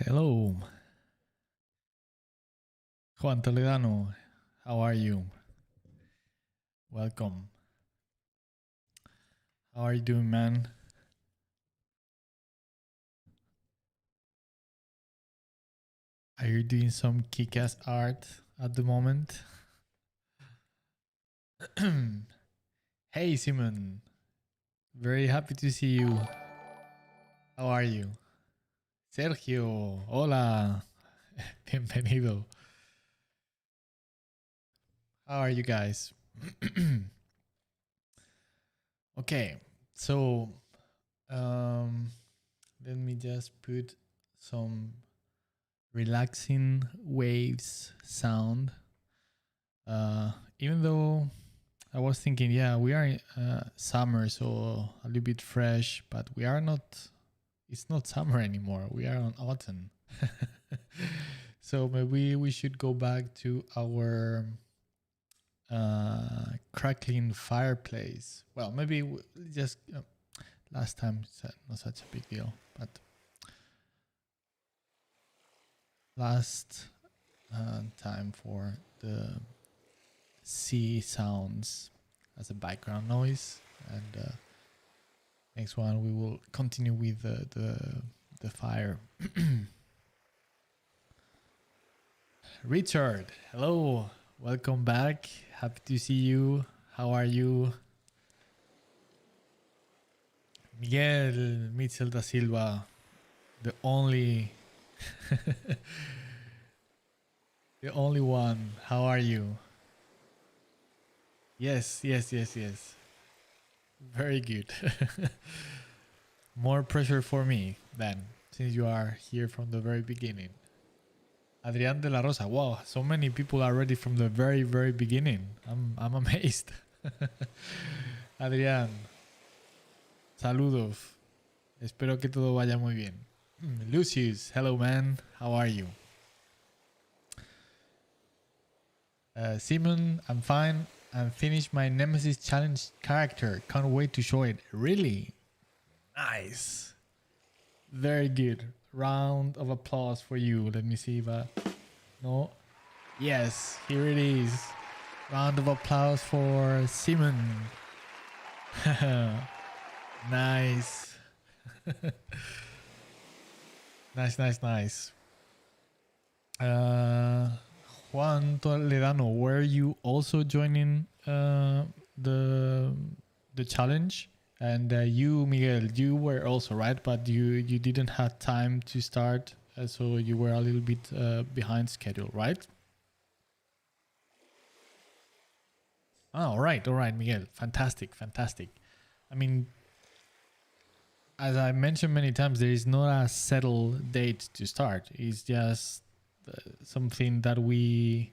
Hello, Juan Toledano. How are you? Welcome. How are you doing, man? Are you doing some kick-ass art at the moment? Hey, Simon. Very happy to see you. How are you? Sergio. Hola. Bienvenido. How are you guys? Okay, so let me just put some relaxing waves sound. Even though I was thinking, yeah, we are in summer, so a little bit fresh, but we are not. It's not summer anymore. We are on autumn. So maybe we should go back to our crackling fireplace. Well, maybe just last time not such a big deal, but last time for the sea sounds as a background noise, and next one we will continue with the fire. Richard, hello, welcome back. Happy to see you. How are you? Miguel Mitchell da Silva, the only the only one. How are you? Yes. Very good. More pressure for me then, since you are here from the very beginning. Adrián de la Rosa. Wow, so many people are ready from the very, very beginning. I'm amazed. Adrián, saludos. Espero que todo vaya muy bien. Lucius, hello man. How are you? Simon, I'm fine. I finished my Nemesis challenge character. Can't wait to show it. Really? Nice. Very good. Round of applause for you. Let me see if no. Yes, here it is. Round of applause for Simon. Nice. Nice. Juan Toledano, were you also joining the challenge? And you, Miguel, you were also, right? But you didn't have time to start, so you were a little bit behind schedule, right? Oh, all right, Miguel. Fantastic. I mean, as I mentioned many times, there is not a settled date to start. It's just something that the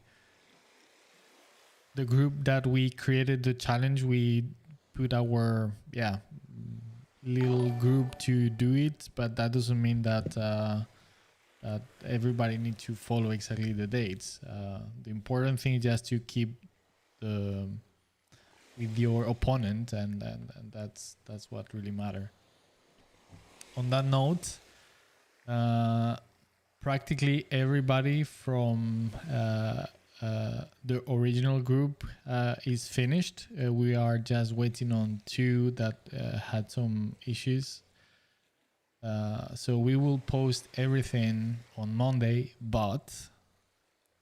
group that we created the challenge, we put our little group to do it, but that doesn't mean that that everybody needs to follow exactly the dates. The important thing is just to keep with your opponent, and that's what really matter. On that note, practically everybody from the original group is finished. We are just waiting on two that had some issues. So we will post everything on Monday, but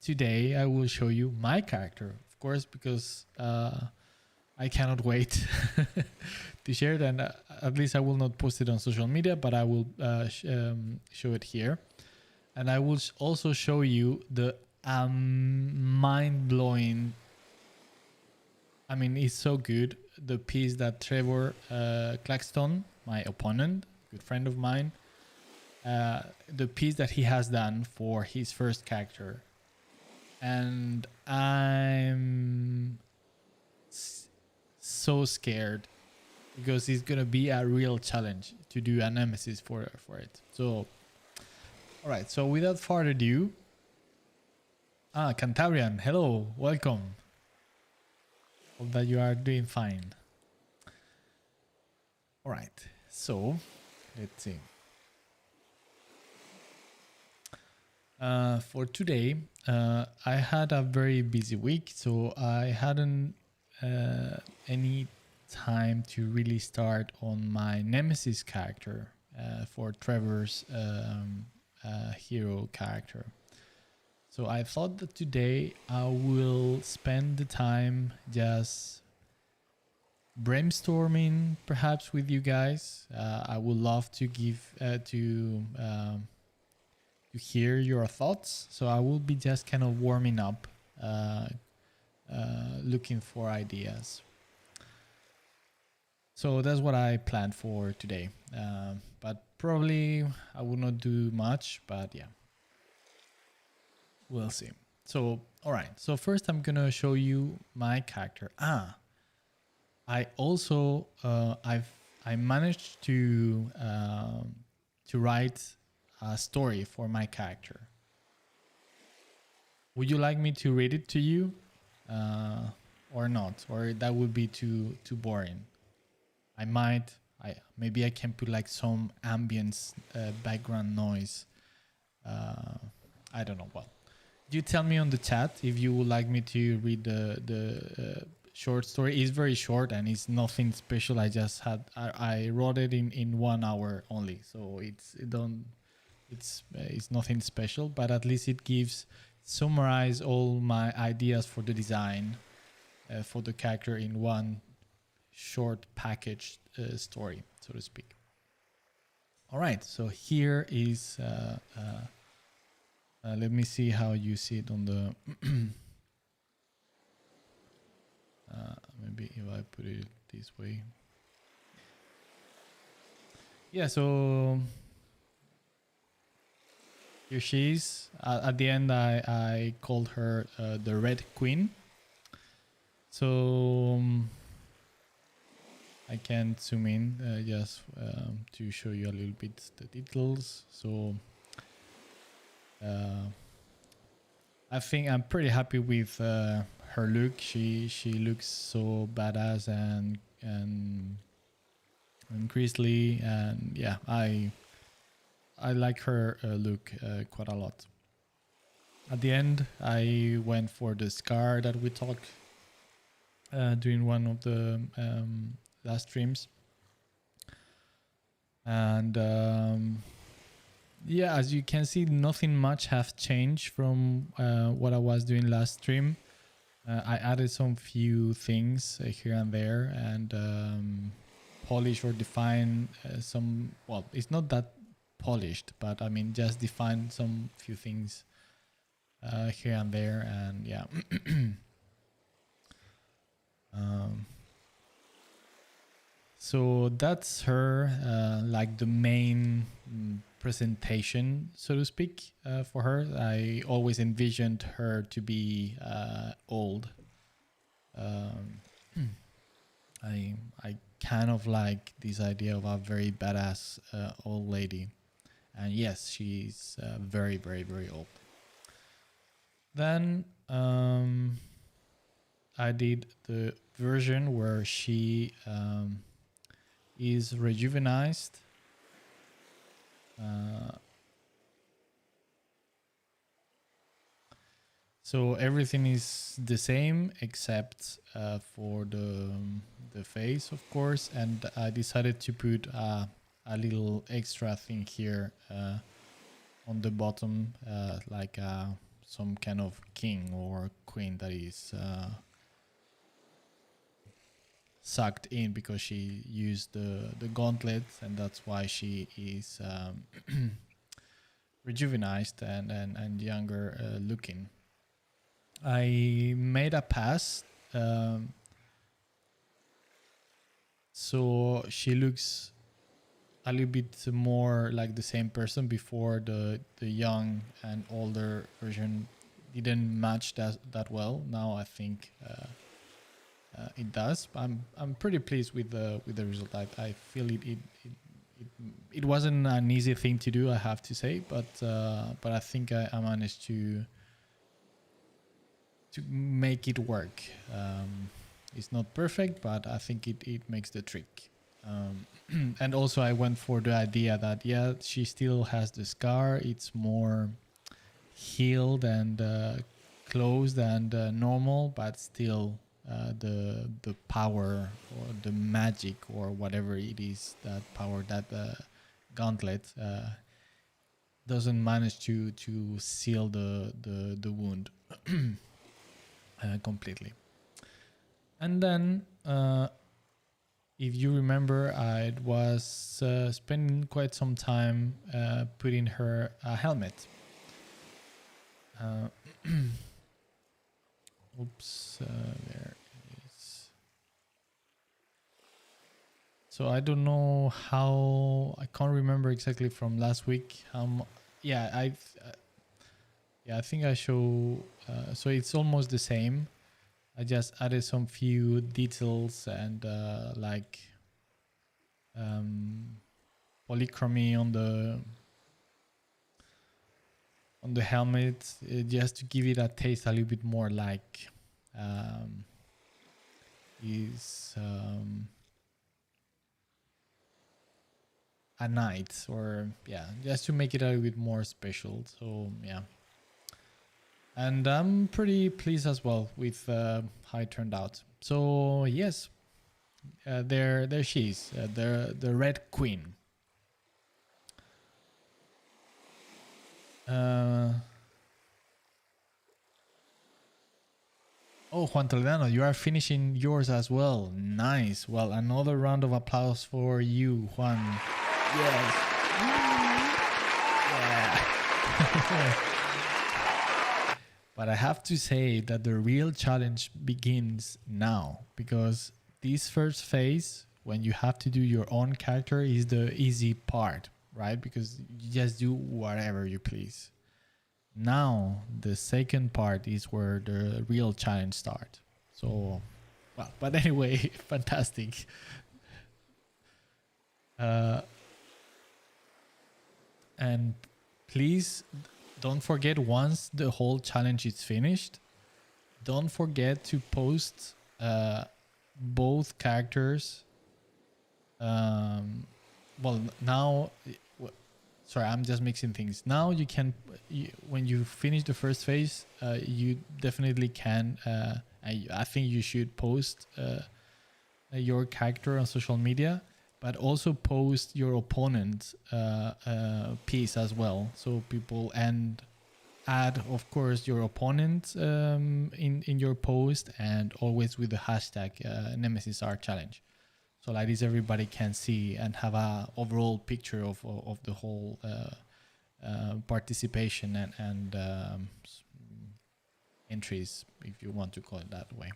today I will show you my character, of course, because I cannot wait to share it, and at least I will not post it on social media, but I will show it here. And I will also show you the mind-blowing, I mean, it's so good, the piece that Trevor Claxton, my opponent, good friend of mine, the piece that he has done for his first character. And I'm so scared because it's gonna be a real challenge to do a Nemesis for it. So, all right. So without further ado, Cantabrian, hello, welcome. Hope that you are doing fine. All right. So let's see. For today, I had a very busy week, so I hadn't any time to really start on my Nemesis character for Trevor's hero character. So I thought that today I will spend the time just brainstorming perhaps with you guys. I would love to give to hear your thoughts. So I will be just kind of warming up, uh, looking for ideas. So that's what I planned for today. But probably I will not do much, but yeah, we'll see. So, all right. So first I'm going to show you my character. I also, I managed to write a story for my character. Would you like me to read it to you, or not? Or that would be too boring. I might. Maybe I can put like some ambience, background noise. I don't know. Well, you tell me on the chat if you would like me to read the short story. It's very short and it's nothing special. I wrote it in 1 hour only, so it's nothing special. But at least it summarize all my ideas for the design for the character in one short packaged story, so to speak. All right, so here is let me see how you see it on the maybe if I put it this way. Yeah, so here she is. At the end, I called her the Red Queen. So I can zoom in just to show you a little bit the details. So I think I'm pretty happy with her look. She looks so badass and grizzly, and yeah, I like her look quite a lot. At the end, I went for the scar that we talked during one of the last streams, and yeah, as you can see, nothing much has changed from what I was doing last stream. I added some few things here and there, and polish or define some. Well, it's not that polished, but I mean, just define some few things here and there, and yeah. So that's her, like the main presentation, so to speak, for her. I always envisioned her to be old. I kind of like this idea of a very badass old lady, and yes, she's very, very, very old. Then I did the version where she is rejuvenized. So everything is the same except for the face, of course, and I decided to put a little extra thing here on the bottom, like some kind of king or queen that is sucked in because she used the gauntlet, and that's why she is rejuvenized and younger looking. I made a pass, so she looks a little bit more like the same person. Before the young and older version didn't match that well. Now I think it does. I'm pretty pleased with the result. I feel it wasn't an easy thing to do, I have to say, but I think I managed to make it work. It's not perfect, but I think it makes the trick. And also I went for the idea that yeah, she still has the scar. It's more healed and closed and normal, but still the power or the magic or whatever it is, that power, that gauntlet doesn't manage to seal the wound completely. And then if you remember, I was spending quite some time putting her a helmet. Oops, there it is. So I don't know how, I can't remember exactly from last week. Yeah, I think I show, so it's almost the same. I just added some few details and like polychromy on the helmet, just to give it a taste a little bit more like a knight, or yeah, just to make it a little bit more special. So yeah, and I'm pretty pleased as well with how it turned out. So yes, there she is, the Red Queen. Oh, Juan Toledano, you are finishing yours as well. Nice. Well, another round of applause for you, Juan. Yes. Yeah. But I have to say that the real challenge begins now, because this first phase, when you have to do your own character, is the easy part, right? Because you just do whatever you please. Now, the second part is where the real challenge starts. So, well, but anyway, fantastic. And please don't forget, once the whole challenge is finished, don't forget to post both characters. Well, now, sorry, I'm just mixing things. Now you can, when you finish the first phase, you definitely can. I think you should post your character on social media, but also post your opponent piece as well, so people, and add, of course, your opponent in your post, and always with the hashtag Nemesis Art Challenge. So like this, everybody can see and have a overall picture of the whole participation and entries, if you want to call it that way.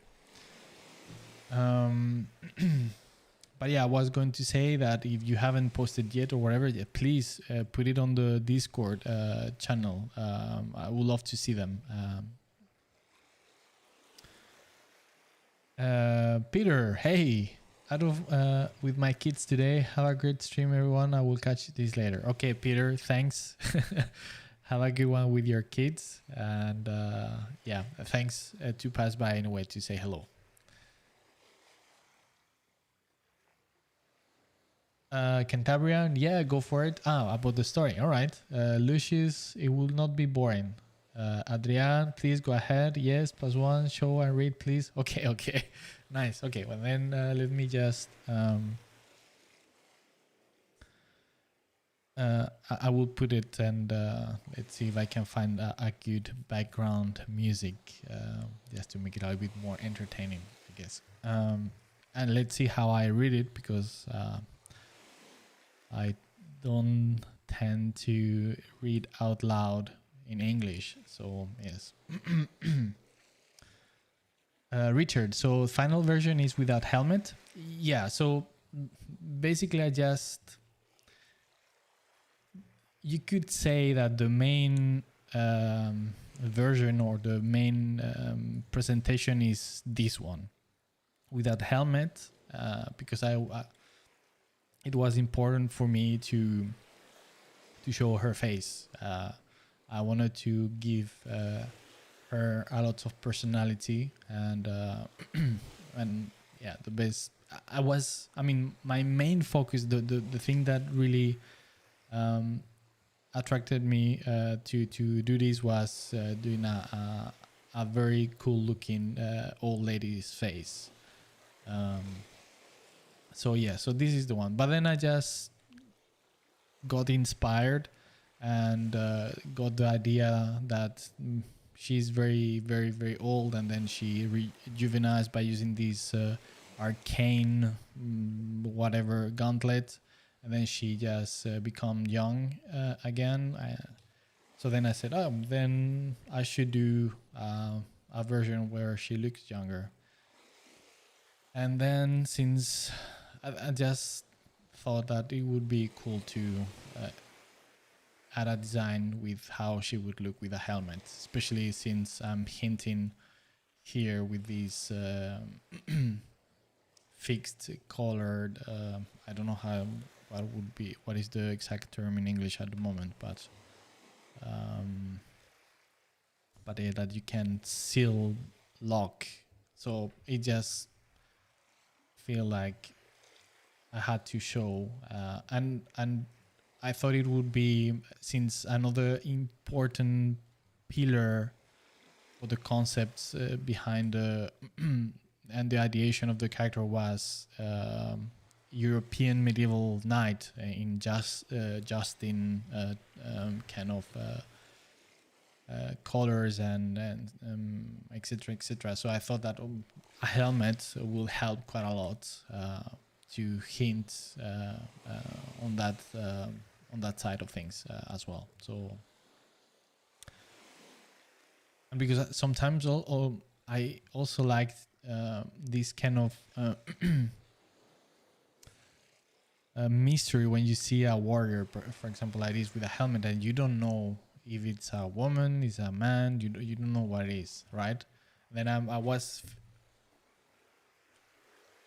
But yeah, I was going to say that if you haven't posted yet or whatever, please put it on the Discord channel. I would love to see them. Peter, hey. Out of with my kids today. Have a great stream, everyone. I will catch this later. Okay, Peter, thanks. Have a good one with your kids, and yeah, thanks to pass by anyway to say hello. Cantabrian, yeah, go for it. About the story. All right, Lucius, it will not be boring. Adrian, please go ahead. Yes, +1. Show and read, please. Okay. Nice. Okay, well then let me just I will put it, and let's see if I can find a good background music just to make it a little bit more entertaining, I guess. And let's see how I read it, because I don't tend to read out loud in English. So yes. Richard, so final version is without helmet? Yeah, so basically you could say that the main version, or the main presentation, is this one without helmet, because it was important for me to show her face. I wanted to give her a lot of personality, and and yeah, the best. I mean, my main focus, the thing that really attracted me to do this was doing a very cool looking old lady's face. So yeah, so this is the one. But then I just got inspired and got the idea that she's very, very, very old, and then she rejuvenized by using these arcane whatever gauntlet, and then she just become young again. So then I said, oh, then I should do a version where she looks younger. And then since I just thought that it would be cool to add a design with how she would look with a helmet, especially since I'm hinting here with these fixed colored, I don't know what is the exact term in English at the moment, but yeah, that you can seal lock. So it just feel like I had to show and I thought it would be, since another important pillar for the concepts behind the and the ideation of the character was European medieval knight in Justin kind of colors and etc etc. So I thought that a helmet will help quite a lot to hint on that side of things as well. So, and because sometimes I also liked this kind of mystery when you see a warrior, for example, like this with a helmet, and you don't know if it's a woman, it's a man, you don't know what it is, right? Then I was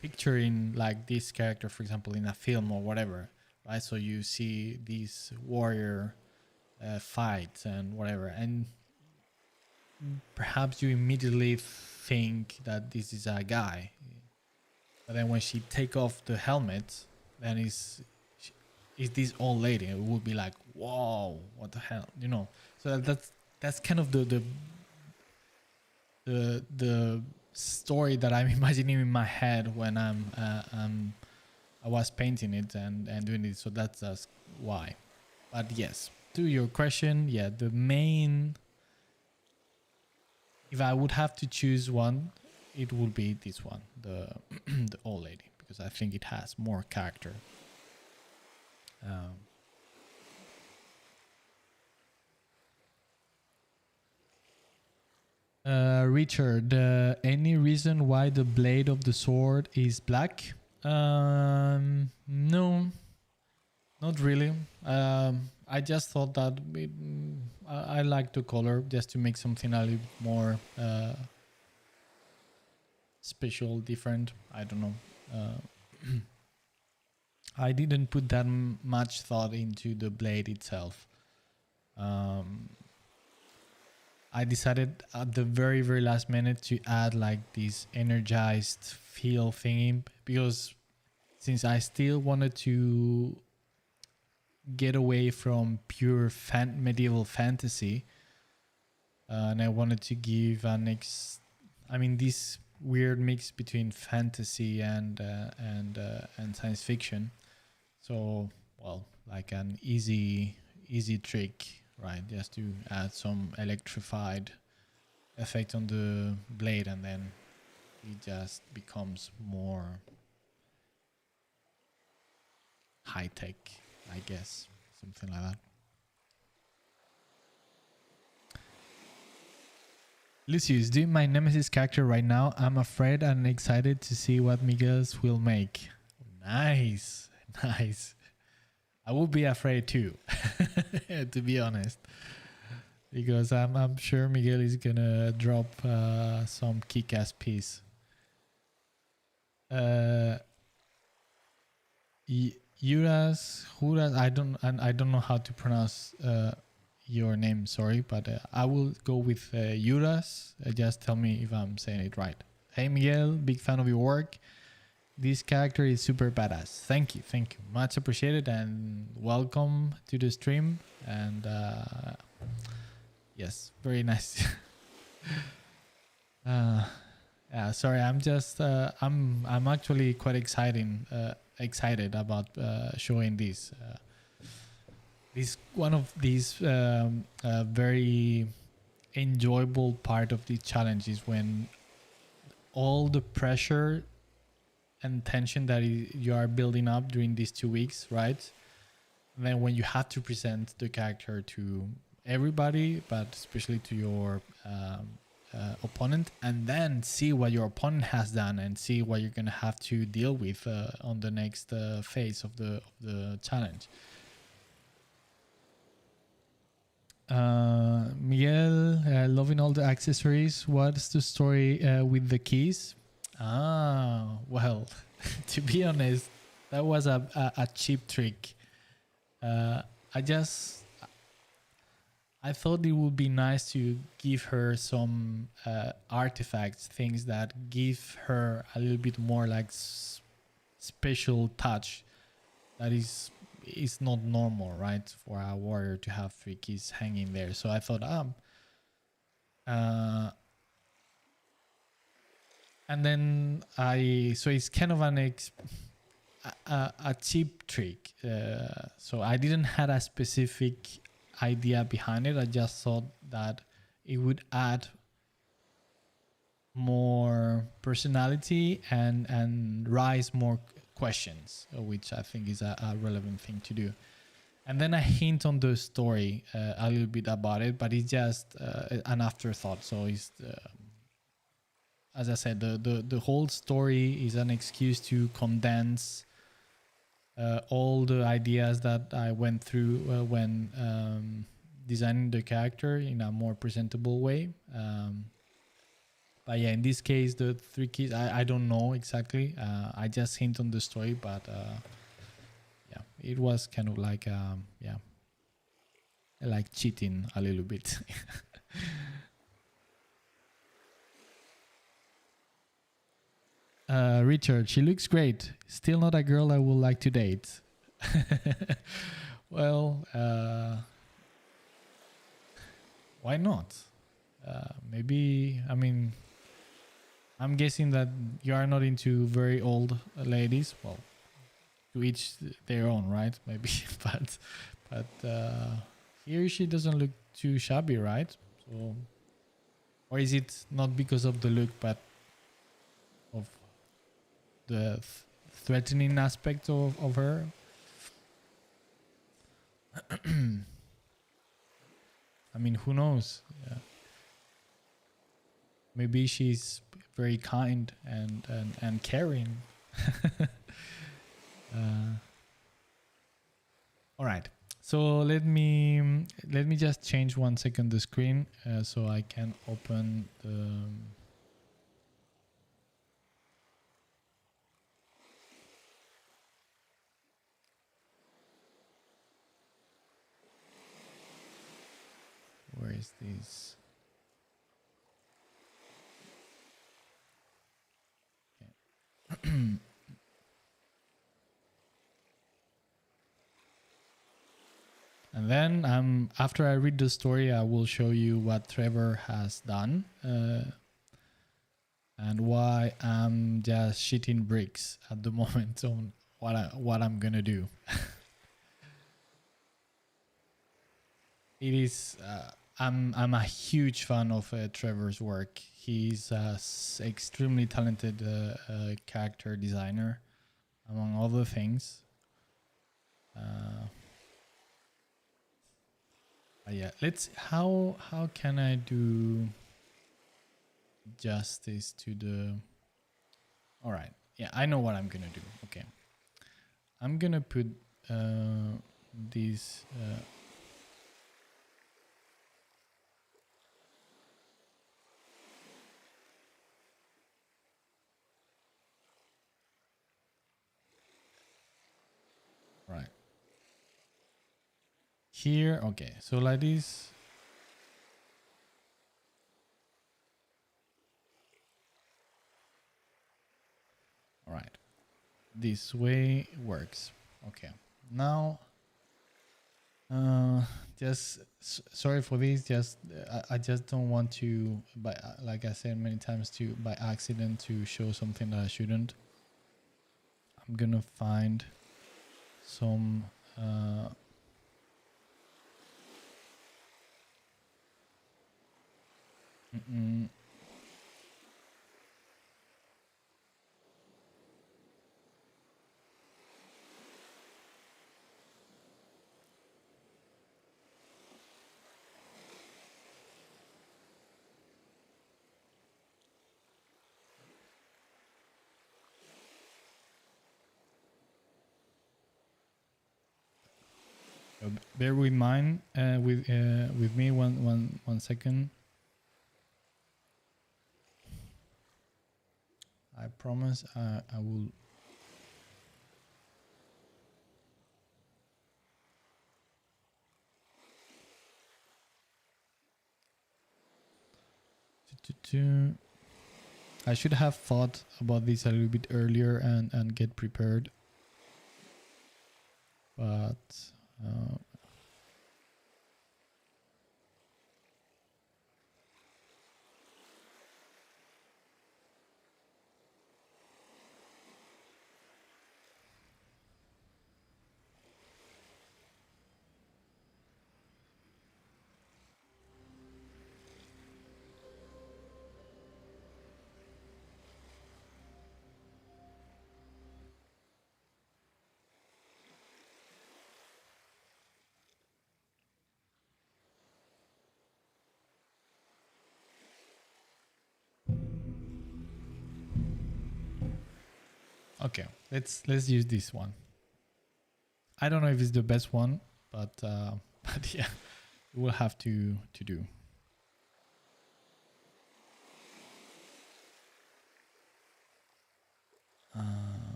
picturing like this character, for example, in a film or whatever, right? So you see these warrior fights and whatever, and perhaps you immediately think that this is a guy, but then when she take off the helmet, then is this old lady. It would be like, whoa, what the hell, you know? So that's kind of the story that I'm imagining in my head when I was painting it and doing it. So that's why. But yes, to your question, yeah, the main, if I would have to choose one, it would be this one, the the old lady, because I think it has more character. Richard, any reason why the blade of the sword is black? No, not really. I just thought that I like the color just to make something a little more special, different. I don't know. I didn't put that much thought into the blade itself. I decided at the very, very last minute to add like this energized feel thingy, because since I still wanted to get away from pure medieval fantasy, and I wanted to give this weird mix between fantasy and science fiction. So, well, like an easy trick, right? Just to add some electrified effect on the blade, and then it just becomes more high tech, I guess, something like that. Lucius, doing my Nemesis character right now. I'm afraid and excited to see what Miguel's will make. Nice. Nice. I would be afraid too, to be honest, because I'm sure Miguel is gonna drop some kick-ass piece. Juras, I don't know how to pronounce your name. Sorry, but I will go with Juras. Just tell me if I'm saying it right. Hey Miguel, big fan of your work. This character is super badass. Thank you, much appreciated, and welcome to the stream. And yes, very nice. Yeah, sorry, I'm just I'm actually quite excited about showing this. This one of these very enjoyable part of the challenge is when all the pressure and tension that you are building up during these 2 weeks, right? And then when you have to present the character to everybody, but especially to your opponent, and then see what your opponent has done and see what you're gonna have to deal with on the next phase of the challenge. Miguel, loving all the accessories. What's the story with the keys? Well, to be honest, that was a cheap trick. I thought it would be nice to give her some artifacts, things that give her a little bit more like special touch that is not normal, right? For a warrior to have 3 keys hanging there. So I thought, and then so it's kind of a cheap trick. So I didn't have a specific idea behind it. I just thought that it would add more personality and raise more questions, which I think is a relevant thing to do. And then I hint on the story a little bit about it, but it's just an afterthought. So it's as I said, the whole story is an excuse to condense all the ideas that I went through when designing the character in a more presentable way. But yeah, in this case, the 3 keys, I don't know exactly. I just hint on the story, but yeah, it was kind of like, yeah, like cheating a little bit. Richard, she looks great. Still not a girl I would like to date. Well, why not? Maybe, I mean, I'm guessing that you are not into very old ladies. Well, to each their own, right? Maybe, but here she doesn't look too shabby, right? So, or is it not because of the look, but of the threatening aspect of her? I mean, who knows? Yeah. Maybe she's very kind and caring. All right. So let me just change 1 second the screen so I can open the. Where is this? Okay. And then after I read the story, I will show you what Trevor has done and why I'm just shitting bricks at the moment on what I'm gonna do. It is. I'm a huge fan of Trevor's work. He's extremely talented character designer, among other things. Yeah, how can I do justice to the. All right. Yeah, I know what I'm gonna do. Okay, I'm gonna put these. Right. Here, okay, so like this. All right. this way works. Okay, now just sorry for this. Just I just don't want to, by like I said many times, to by accident to show something that I shouldn't. I'm gonna find some bear with mine with me one second. I promise I will. I should have thought about this a little bit earlier and get prepared. But okay, let's use this one. I don't know if it's the best one, but but yeah, we'll have to do.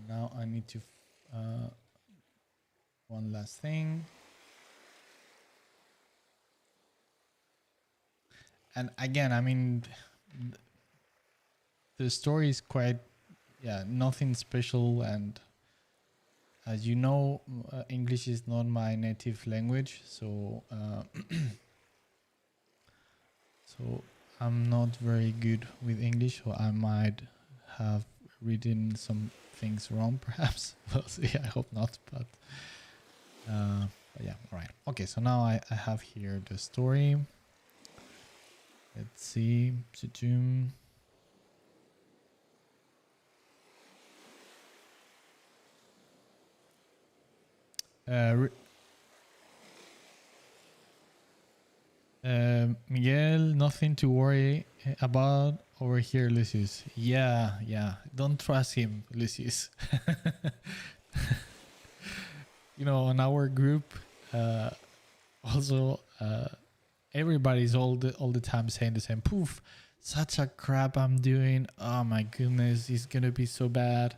Now I need to one last thing. And again, I mean, the story is quite, nothing special. And as you know, English is not my native language, so so I'm not very good with English, so I might have written some things wrong, perhaps. Well, I hope not, but yeah, all right. Okay, so now I have here the story. Let's see. Miguel, nothing to worry about over here, Lucius. Yeah. Don't trust him, Lucius. You know, on our group, also, everybody's all the time saying the same. Poof, such a crap I'm doing. Oh my goodness, it's gonna be so bad.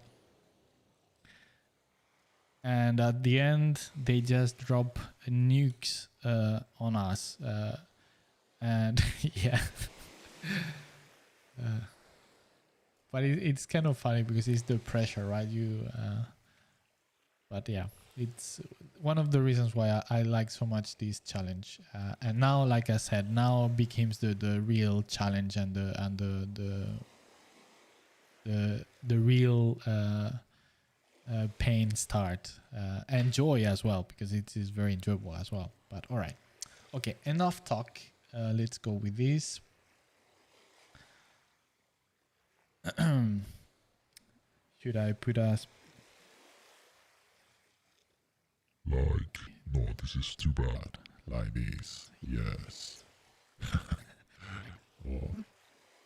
And at the end, they just drop nukes on us. And yeah. But it's kind of funny because it's the pressure, right? But yeah, it's one of the reasons why I like so much this challenge. And now, like I said, now becomes the real challenge and the real pain start, and joy as well, because it is very enjoyable as well. But all right, okay, enough talk. Let's go with this. Should I put us like, no, this is too bad. Like this, yes. Oh.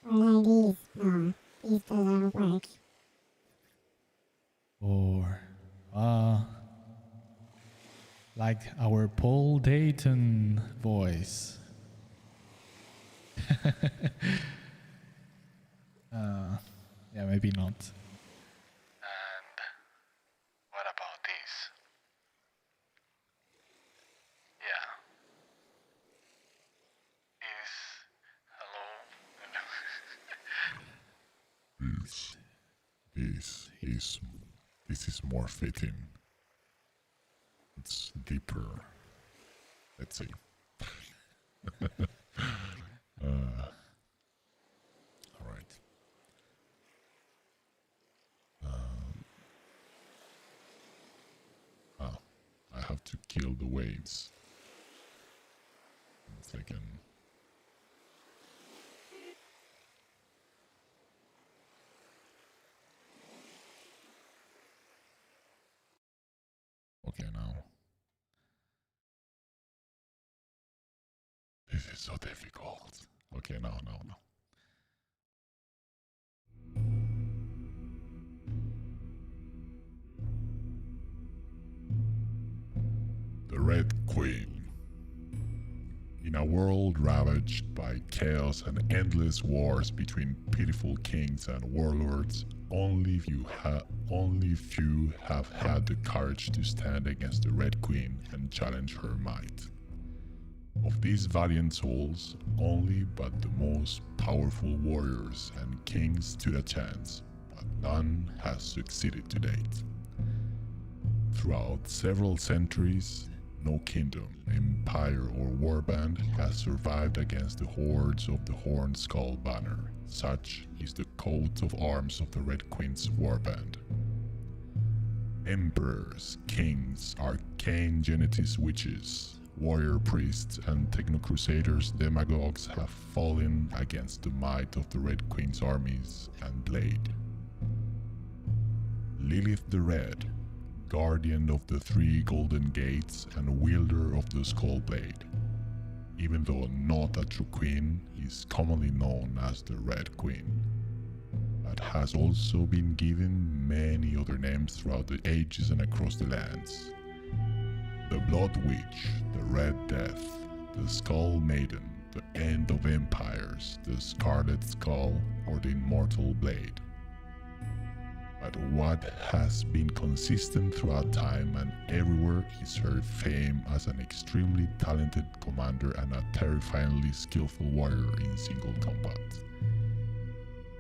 Like this, no, this doesn't work. or like our Paul Dayton voice? Yeah, maybe not. And what about this? Yeah. This is more fitting. It's deeper. Let's see. All right. I have to kill the waves. 1 second. Okay, now. This is so difficult. Okay, no. The Red Queen. In a world ravaged by chaos and endless wars between pitiful kings and warlords, only few have had the courage to stand against the Red Queen and challenge her might. Of these valiant souls, only but the most powerful warriors and kings stood a chance, but none has succeeded to date. Throughout several centuries, no kingdom, empire, or warband has survived against the hordes of the Horned Skull banner. Such is the coat of arms of the Red Queen's warband. Emperors, kings, arcane genetist witches, warrior priests, and techno-crusaders demagogues have fallen against the might of the Red Queen's armies and blade. Lilith the Red, guardian of the 3 golden gates and wielder of the skull blade, even though not a true queen, is commonly known as the Red Queen, but has also been given many other names throughout the ages and across the lands. The Blood Witch, the Red Death, the Skull Maiden, the End of Empires, the Scarlet Skull, or the Immortal Blade. But what has been consistent throughout time and everywhere is her fame as an extremely talented commander and a terrifyingly skillful warrior in single combat.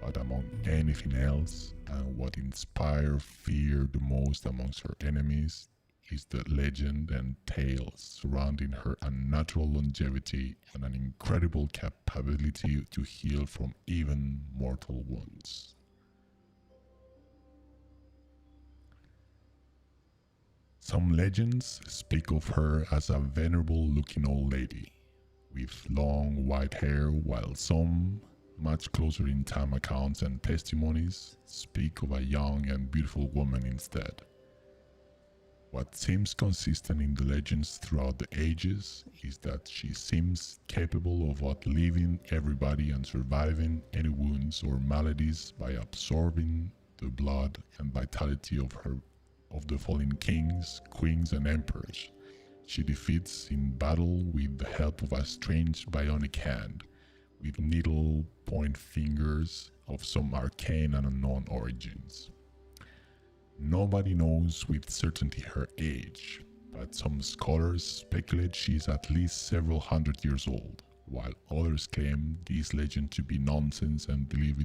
But among anything else, and what inspires fear the most amongst her enemies, is the legend and tales surrounding her unnatural longevity and an incredible capability to heal from even mortal wounds. Some legends speak of her as a venerable-looking old lady, with long white hair, while some, much closer in time accounts and testimonies, speak of a young and beautiful woman instead. What seems consistent in the legends throughout the ages is that she seems capable of outliving everybody and surviving any wounds or maladies by absorbing the blood and vitality of the fallen kings, queens, and emperors. She defeats in battle with the help of a strange bionic hand, with needle point fingers of some arcane and unknown origins. Nobody knows with certainty her age, but some scholars speculate she is at least several hundred years old, while others claim this legend to be nonsense and believe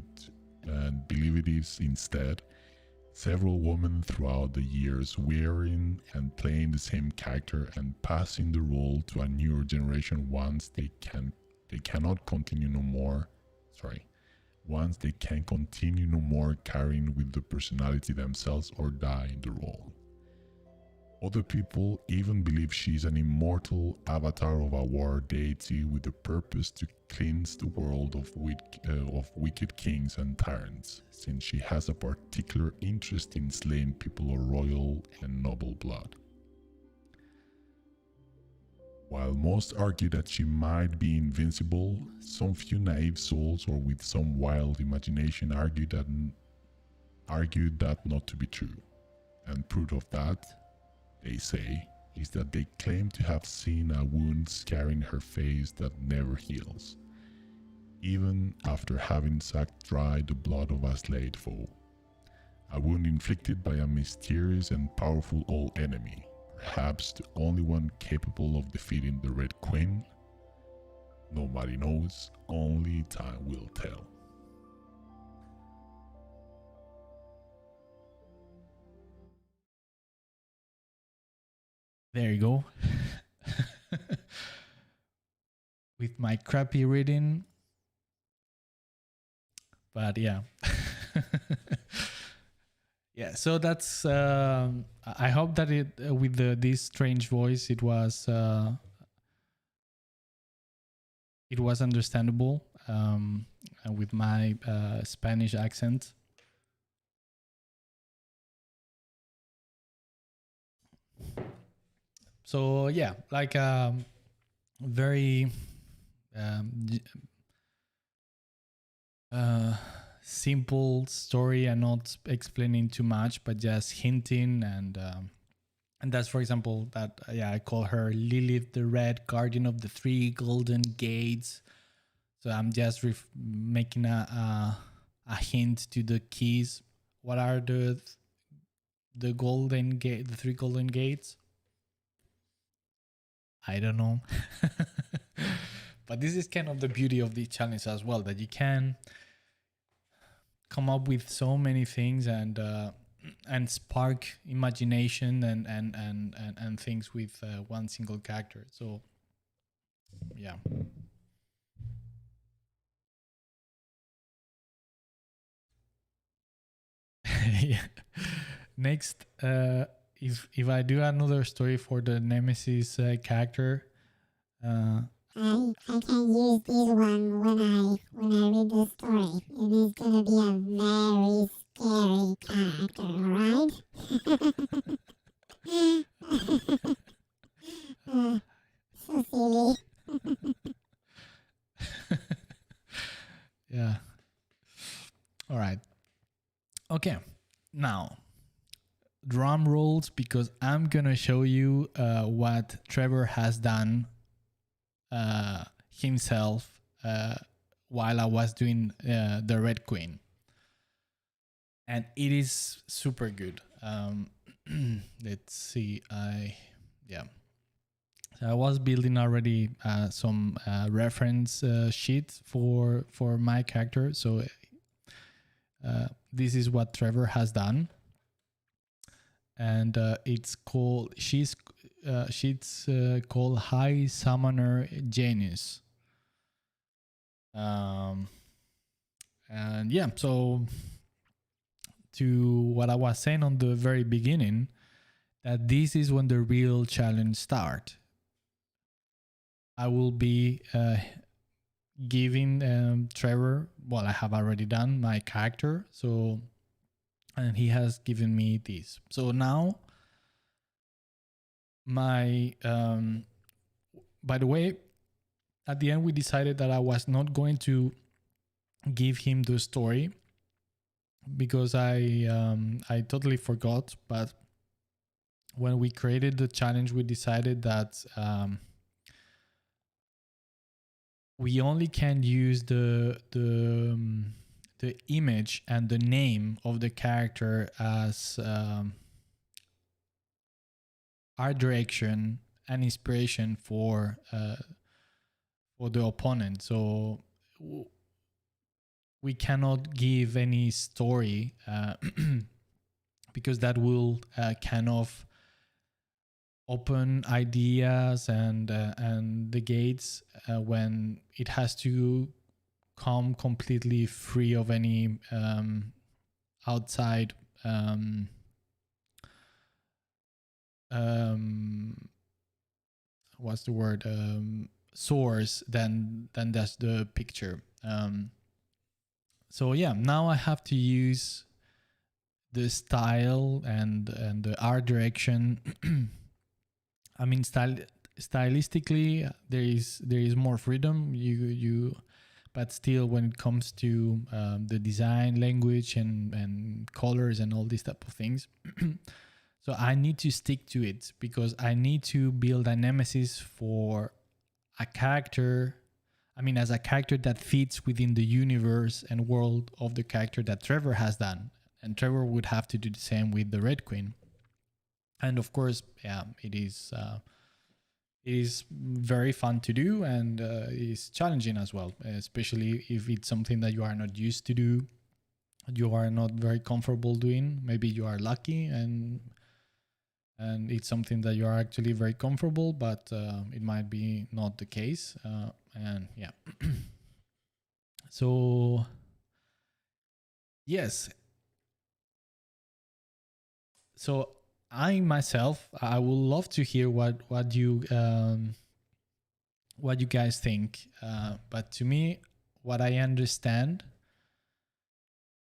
it is instead several women throughout the years wearing and playing the same character and passing the role to a newer generation once they can continue no more carrying with the personality themselves or die in the role. Other people even believe she's an immortal avatar of a war deity with the purpose to cleanse the world of wicked kings and tyrants, since she has a particular interest in slaying people of royal and noble blood. While most argue that she might be invincible, some few naive souls or with some wild imagination argue that not to be true, and proof of that, they say, is that they claim to have seen a wound scarring her face that never heals, even after having sucked dry the blood of a slayed foe. A wound inflicted by a mysterious and powerful old enemy, perhaps the only one capable of defeating the Red Queen. Nobody knows, only time will tell. There you go. With my crappy reading. But yeah. Yeah, so that's I hope that it with this strange voice it was understandable with my Spanish accent. So yeah, like very um, uh, simple story and not explaining too much, but just hinting and that's, for example, that yeah, I call her Lilith, the Red Guardian of the Three Golden Gates. So I'm just making a hint to the keys. What are the golden gate, the three golden gates? I don't know. But this is kind of the beauty of the challenge as well, that you can come up with so many things and spark imagination and things with one single character. So yeah. Yeah. Next, if I do another story for the Nemesis character, I can use this one when I read the story. It is gonna be a very scary character, alright? So silly. yeah. All right. Okay. Now, drum rolls, because I'm gonna show you what Trevor has done himself while I was doing the Red Queen, and it is super good. Let's see. So I was building already some reference sheet for my character. So this is what Trevor has done, and it's called she's called High Summoner Genius. And yeah, so to what I was saying on the very beginning, that this is when the real challenge starts. I will be giving Trevor, well, I have already done my character, so, and he has given me this. So now my by the way, at the end we decided that I was not going to give him the story because I totally forgot. But when we created the challenge, we decided that we only can use the image and the name of the character as art direction and inspiration for the opponent. So we cannot give any story because that will kind of open ideas and the gates when it has to come completely free of any outside what's the word source than that's the picture. So yeah, now I have to use the style and the art direction. I mean, stylistically, there is more freedom. But still, when it comes to the design, language, and colors and all these type of things, so I need to stick to it because I need to build a Nemesis for a character. I mean, as a character that fits within the universe and world of the character that Trevor has done, and Trevor would have to do the same with the Red Queen. And of course, yeah, it is very fun to do, and it is challenging as well, especially if it's something that you are not used to do, you are not very comfortable doing. Maybe you are lucky and and it's something that you are actually very comfortable, but it might be not the case. And yeah. So yes. So I myself, I would love to hear what you guys think. But to me, what I understand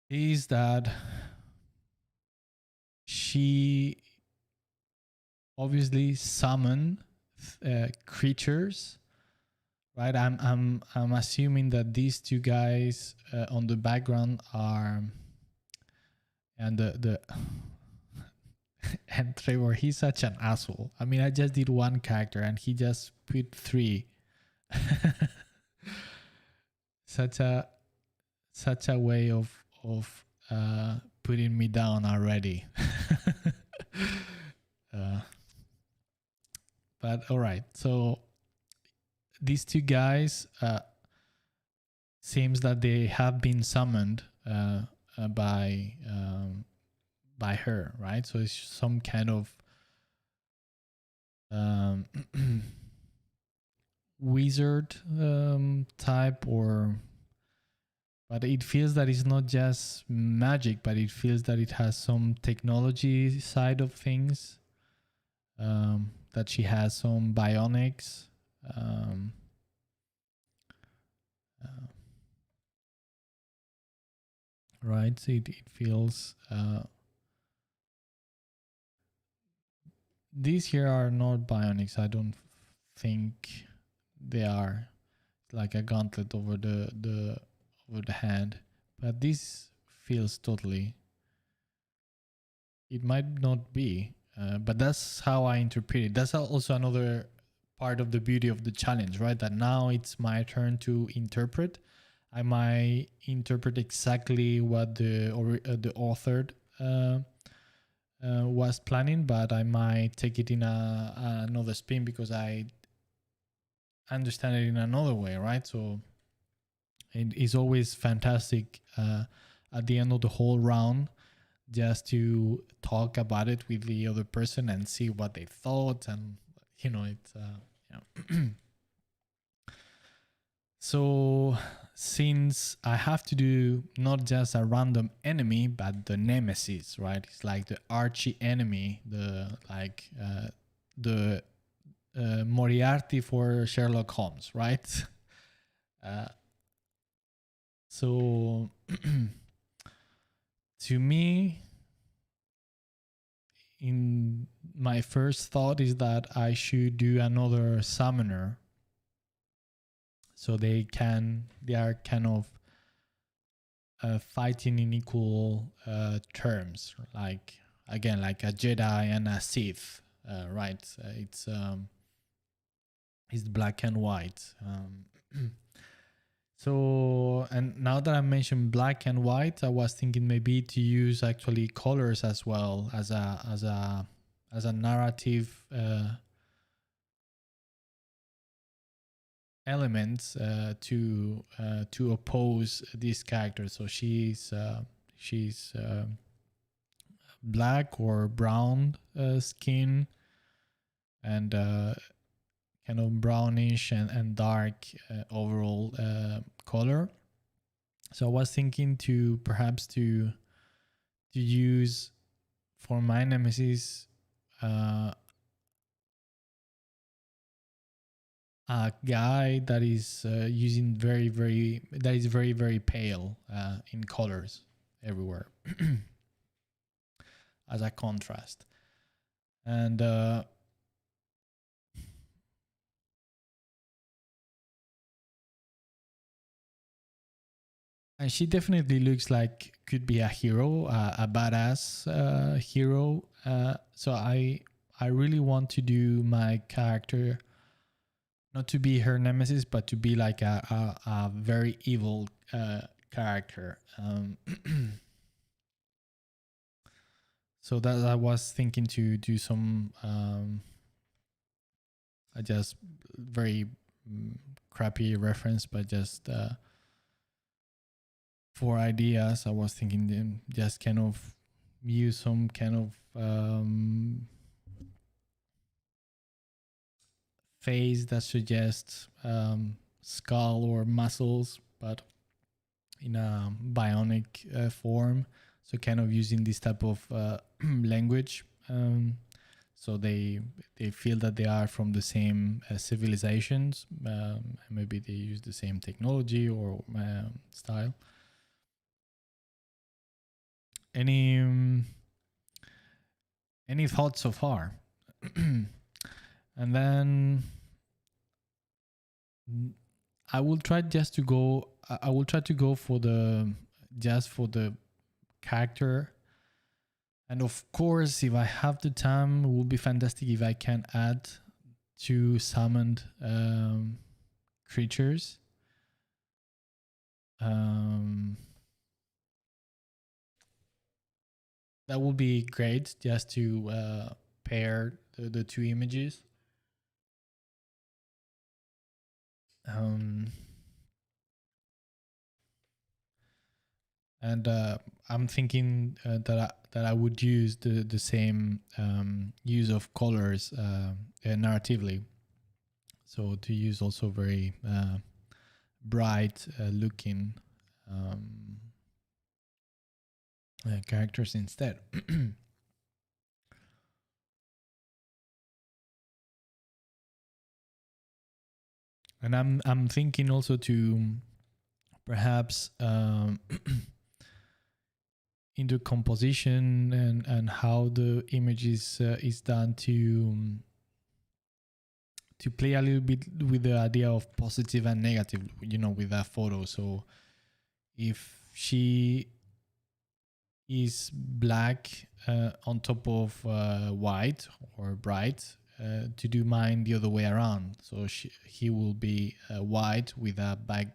is that she obviously summoned creatures, right? I'm assuming that these two guys on the background are, and the and Trevor, he's such an asshole. I mean, I just did one character and he just put 3. such a way of putting me down already. But all right, so these two guys seems that they have been summoned by her, right? So it's some kind of wizard type, or but it feels that it's not just magic, but it feels that it has some technology side of things, that she has some bionics, right? So it feels these here are not bionics. I don't think they are. Like a gauntlet over the hand, but this feels totally. It might not be, but that's how I interpret it. That's also another part of the beauty of the challenge, right? That now it's my turn to interpret. I might interpret exactly what the author was planning, but I might take it in another spin because I understand it in another way, right? So it is always fantastic at the end of the whole round just to talk about it with the other person and see what they thought, and it's yeah. So since I have to do not just a random enemy but the nemesis, right? It's like the archie enemy, the Moriarty for Sherlock Holmes, right? So to me, in my first thought is that I should do another summoner, so they are kind of fighting in equal terms, like again like a Jedi and a Sith, right? It's black and white. So, and now that I mentioned black and white, I was thinking maybe to use actually colors as well as a narrative element to oppose this character. So she's black or brown skin, and kind of brownish and dark overall color. So I was thinking to perhaps to use for my nemesis a guy that is using very very pale in colors everywhere as a contrast, and she definitely looks like could be a hero, a badass hero. So I really want to do my character not to be her nemesis, but to be like a very evil character. So that I was thinking to do some I just very crappy reference, but just for ideas, I was thinking just kind of use some kind of face that suggests skull or muscles, but in a bionic form. So kind of using this type of language. So they feel that they are from the same civilizations. Maybe they use the same technology or style. Any thoughts so far? And then I will try to go for the character. And of course, if I have the time, it would be fantastic if I can add 2 summoned creatures. That would be great, just to pair the 2 images. And I'm thinking that I would use the same use of colors narratively. So to use also very bright looking characters instead. And I'm thinking also to perhaps into composition and how the image is done to play a little bit with the idea of positive and negative, with that photo. So if she is black on top of white or bright, to do mine the other way around. So he will be white with a black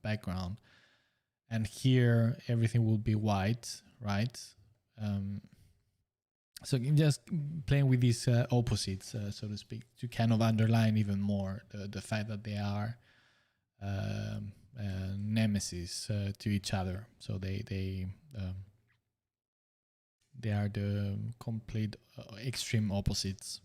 background, and here everything will be white, right? So just playing with these opposites, so to speak, to kind of underline even more the fact that they are nemesis to each other. So they are the complete extreme opposites.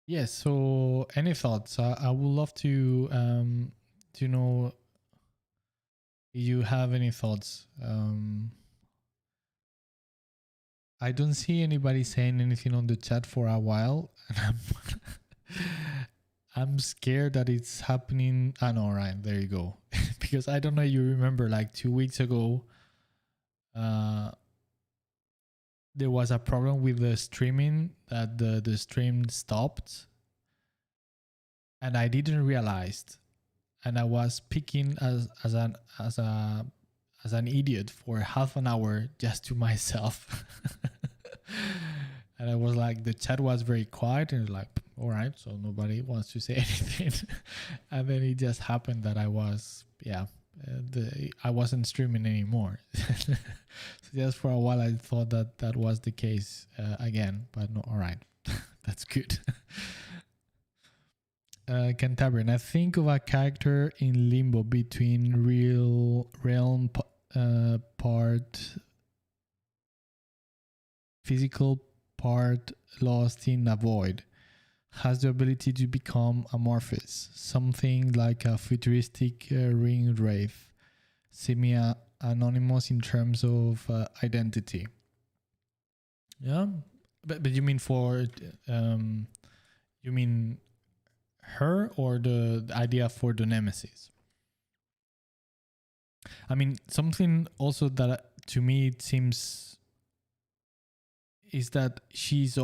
Yes. So, any thoughts? I would love to know if you have any thoughts. I don't see anybody saying anything on the chat for a while, and I'm scared that it's happening. Ah, no, right, there you go. Because I don't know. You remember, like 2 weeks ago, there was a problem with the streaming, that the stream stopped, and I didn't realize, and I was speaking as an idiot for half an hour just to myself. And I was like, the chat was very quiet, and like, all right, so nobody wants to say anything. And then it just happened that I was, I wasn't streaming anymore. So just for a while, I thought that was the case again, but no, all right, that's good. Cantabrian, I think of a character in limbo between real realm part, physical part, lost in a void. Has the ability to become amorphous, something like a futuristic ring wraith, semi-anonymous in terms of identity. Yeah, but you mean you mean her, or the idea for the Nemesis? I mean, something also that to me it seems is that she's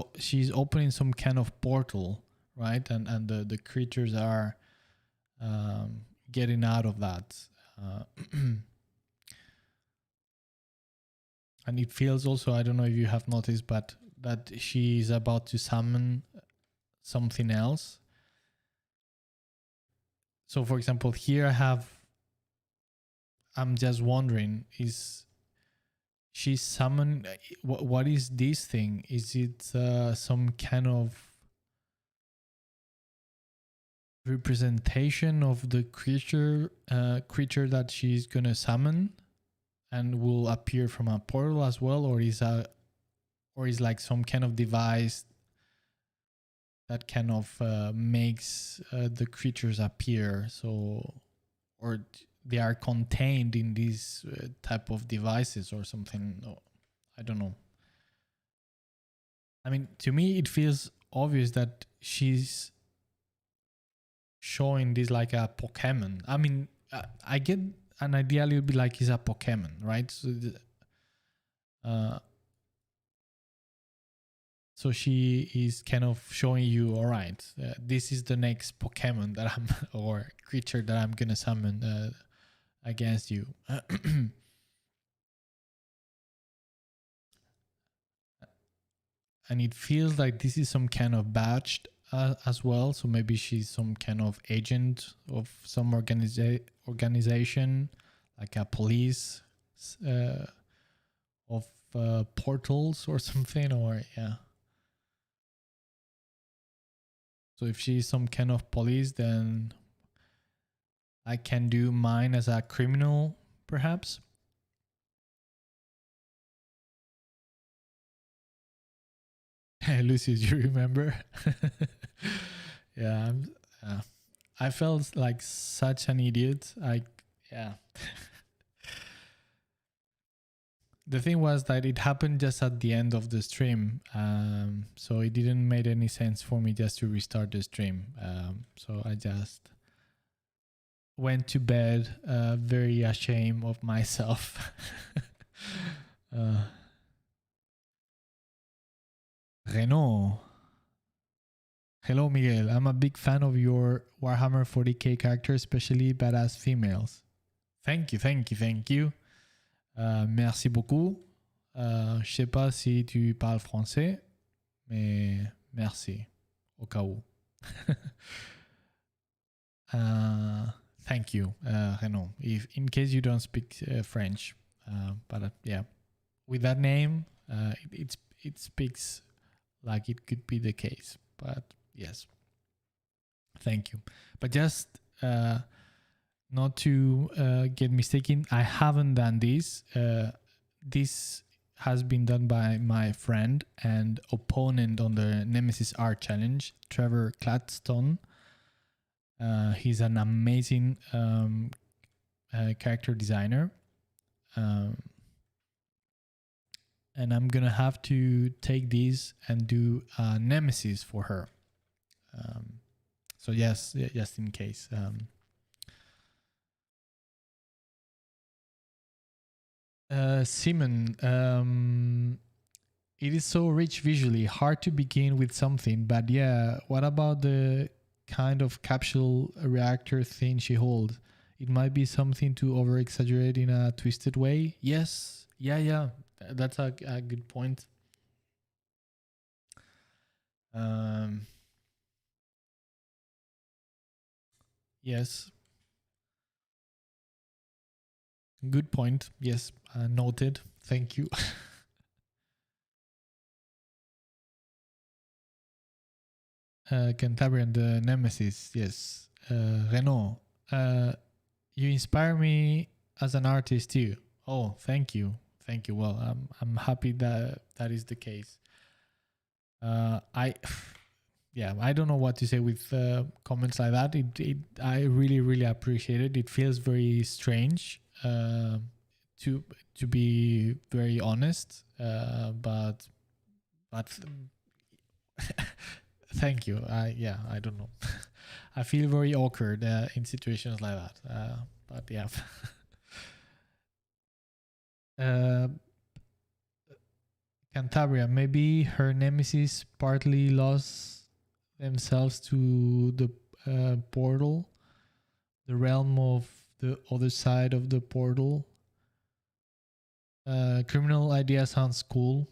opening some kind of portal, right? And the creatures are getting out of that. And it feels also, I don't know if you have noticed, but that she is about to summon something else. So for example, here I'm just wondering, is she summoned, what is this thing? Is it some kind of representation of the creature that she's gonna summon and will appear from a portal as well, or is like some kind of device that kind of makes the creatures appear, so, or they are contained in these type of devices or something. No, I don't know. I mean, to me it feels obvious that she's showing this like a Pokemon. I mean, I get an idea, it would be like it's a Pokemon, right? So she is kind of showing you, all right, this is the next Pokemon that I'm or creature that I'm gonna summon against you. And it feels like this is some kind of badge as well. So maybe she's some kind of agent of some organization, like a police of portals or something, or yeah. So if she's some kind of police, then I can do mine as a criminal, perhaps. Lucius, you remember? Yeah, I felt like such an idiot. Yeah. The thing was that it happened just at the end of the stream, so it didn't make any sense for me just to restart the stream. So I just went to bed very ashamed of myself. Renault. Hello, Miguel. I'm a big fan of your Warhammer 40k characters, especially badass females. Thank you. Merci beaucoup. Je sais pas si tu parles français, mais merci, au cas où. Thank you, Renaud. If in case you don't speak French, but yeah, with that name, it speaks like it could be the case. But yes, thank you. But just not to get mistaken, I haven't done this. This has been done by my friend and opponent on the Nemesis Art Challenge, Trevor Gladstone. He's an amazing character designer. And I'm gonna have to take this and do a Nemesis for her. So yes, just in case. Simon, it is so rich visually, hard to begin with something, but yeah, what about the kind of capsule reactor thing she holds? It might be something to over exaggerate in a twisted way. Yes, yeah, that's a good point. Yes, good point. Yes, noted. Thank you. Cantabrian, the Nemesis. Yes. Renaud, you inspire me as an artist too. Oh, thank you. Well, I'm happy that is the case. I don't know what to say with comments like that. I really appreciate it. It feels very strange to be very honest, but thank you. I don't know. I feel very awkward in situations like that. But yeah. Cantabria, maybe her nemesis partly lost themselves to the portal, the realm of the other side of the portal. Criminal idea sounds cool.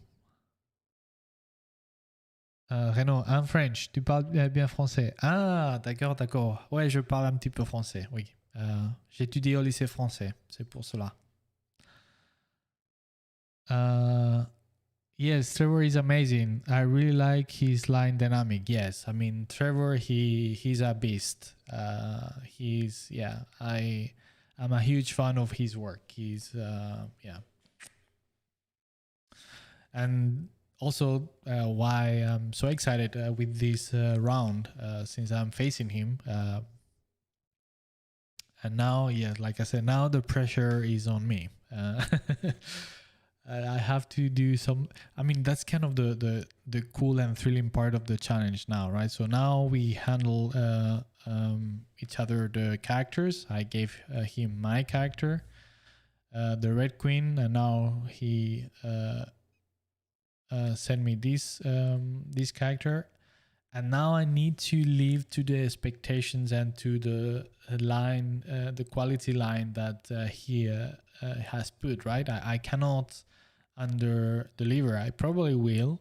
Renaud, I'm French. Tu parles bien français. Ah, d'accord, d'accord. Ouais, je parle un petit peu français, oui. J'ai étudié au lycée français, c'est pour cela. Yes, Trevor is amazing. I really like his line dynamic. Yes, I mean Trevor, he's a beast. I'm a huge fan of his work. He's and also why I'm so excited with this round since I'm facing him. And now, yeah, like I said, now the pressure is on me. I have to do some. I mean, that's kind of the cool and thrilling part of the challenge now, right? So now we handle each other the characters. I gave him my character, the Red Queen, and now he sent me this character, and now I need to live to the expectations and to the line, the quality line that he has put. Right, I cannot under deliver. I probably will,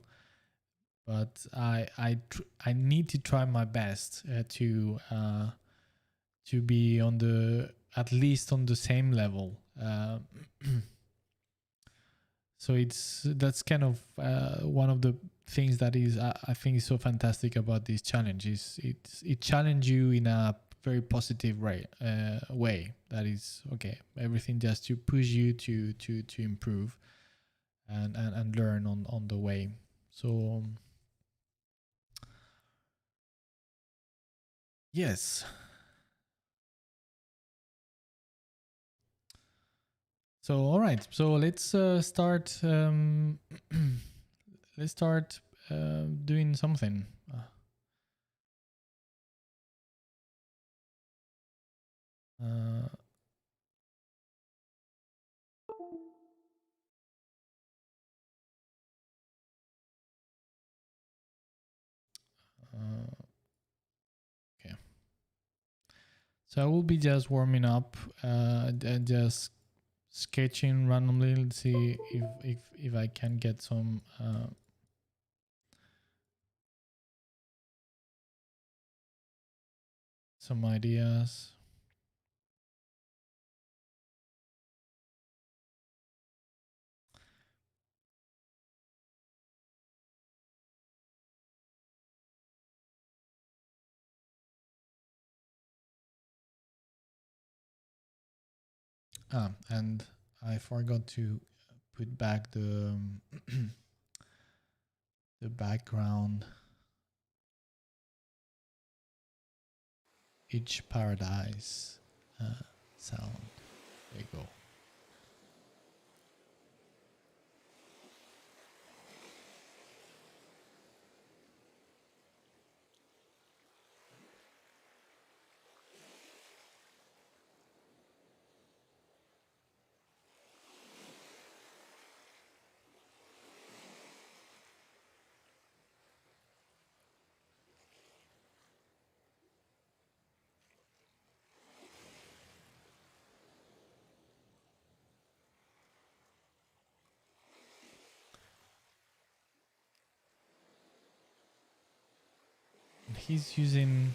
but I need to try my best to be on the at least on the same level. So that's kind of one of the things that is I think is so fantastic about this challenge is it challenges you in a very positive way that is okay, everything just to push you to improve and learn on the way. So yes. So all right, so let's start let's start doing something. Uh, okay. So I will be just warming up and just sketching randomly. Let's see if I can get some ideas. And I forgot to put back the the background. Each paradise sound. There you go. He's using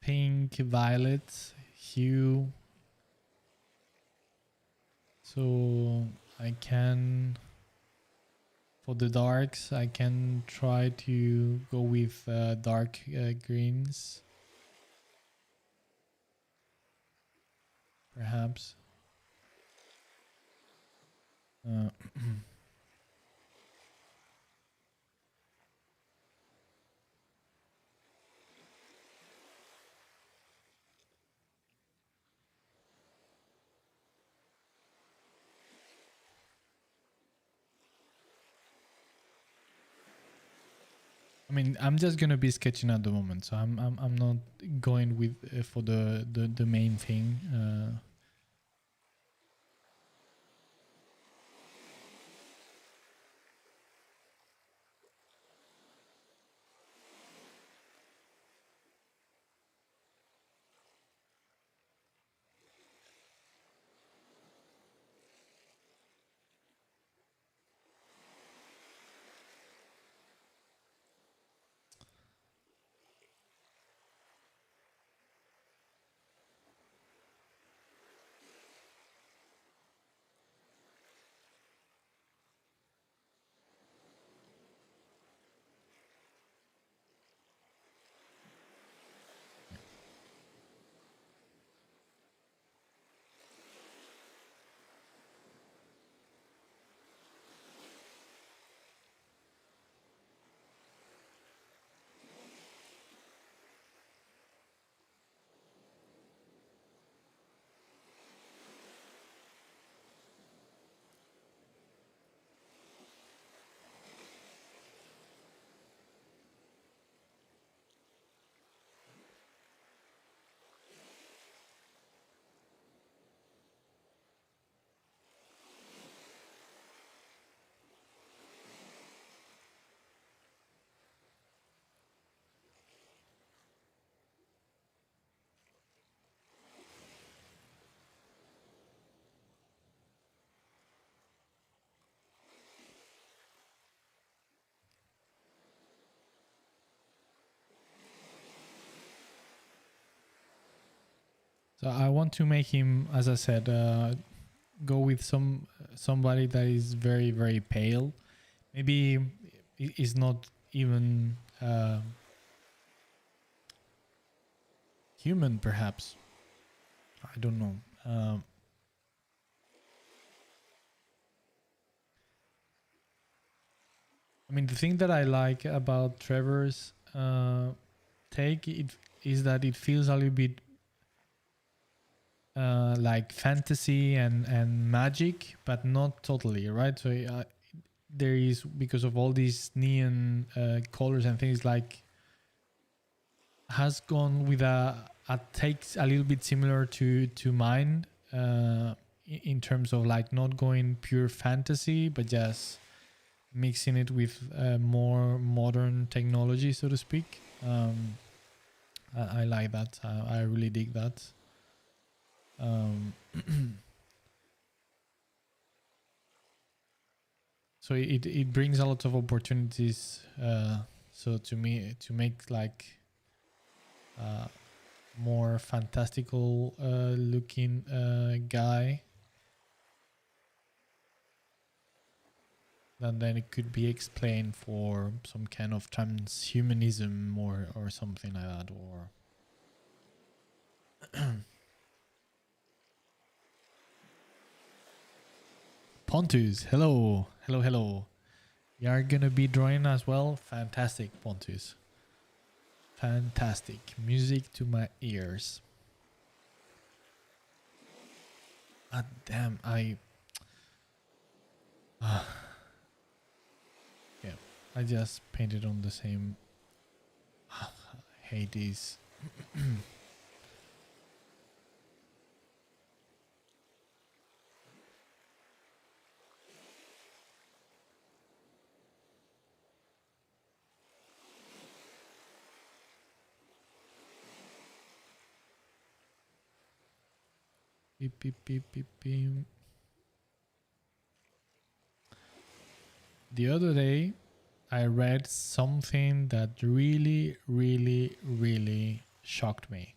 pink, violet hue. So I can, for the darks, I can try to go with dark greens. Perhaps. I mean, I'm just gonna be sketching at the moment, so I'm not going with for the main thing. So I want to make him, as I said, go with somebody that is very, very pale. Maybe is not even human, perhaps. I don't know. I mean, the thing that I like about Trevor's take is that it feels a little bit like fantasy and magic, but not totally, right? So there is, because of all these neon colors and things, like has gone with a takes a little bit similar to mine in terms of like not going pure fantasy, but just mixing it with more modern technology, so to speak. I like that. I really dig that. So it brings a lot of opportunities. So to me, to make like more fantastical looking guy, then it could be explained for some kind of transhumanism or something like that, or Pontus, hello. You are gonna be drawing as well? Fantastic, Pontus. Fantastic. Music to my ears. Ah, damn, yeah, I just painted on the same. I hate these. Beep, beep, beep, beep, beep. The other day, I read something that really, really, really shocked me.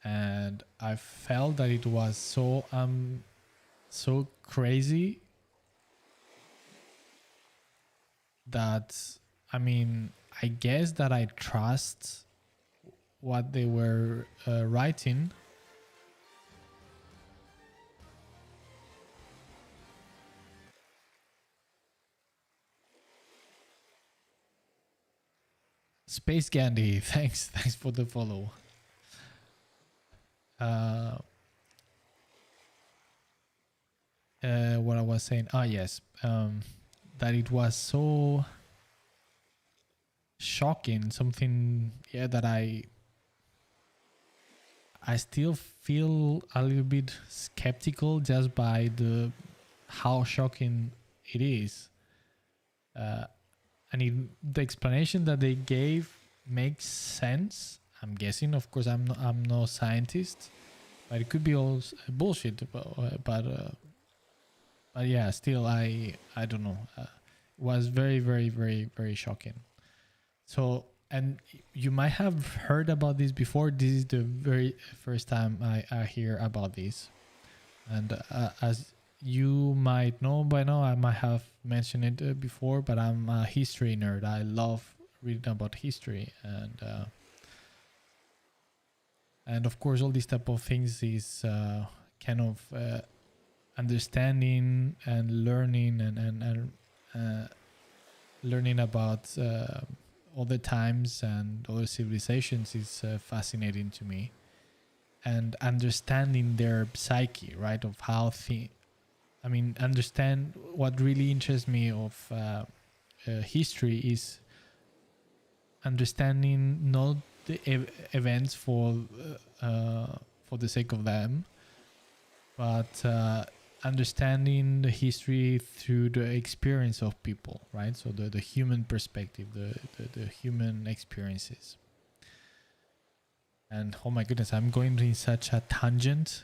And I felt that it was so crazy that, I mean, I guess that I trust what they were writing. Space Gandhi, thanks for the follow. What I was saying, yes, that it was so shocking, something, yeah, that I still feel a little bit skeptical just by how shocking it is. And the explanation that they gave makes sense. I'm guessing, of course, I'm no scientist, but it could be all bullshit. But yeah, still, I don't know. It was very, very, very, very shocking. So, and you might have heard about this before. This is the very first time I hear about this. And as you might know by now, I might have mentioned it before, but I'm a history nerd. I love reading about history, and of course, all these type of things is kind of understanding and learning and learning about other times and other civilizations is fascinating to me, and understanding their psyche, right, of how understand what really interests me of history is understanding not the events for the sake of them, but understanding the history through the experience of people, right? So the human perspective, the human experiences. And oh my goodness, I'm going in such a tangent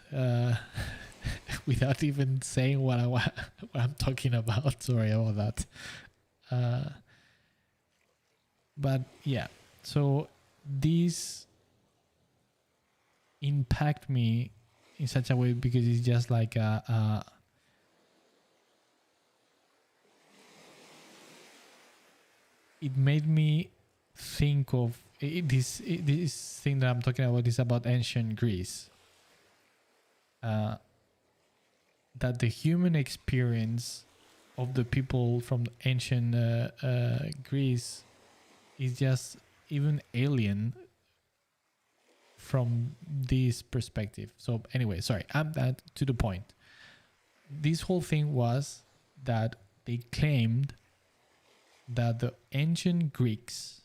without even saying what I'm talking about. Sorry about that. But yeah, so these impact me in such a way because it's just like it made me think of this thing that I'm talking about is about ancient Greece. That the human experience of the people from ancient Greece is just even alien from this perspective. So anyway, sorry, I'm that to the point. This whole thing was that they claimed that the ancient Greeks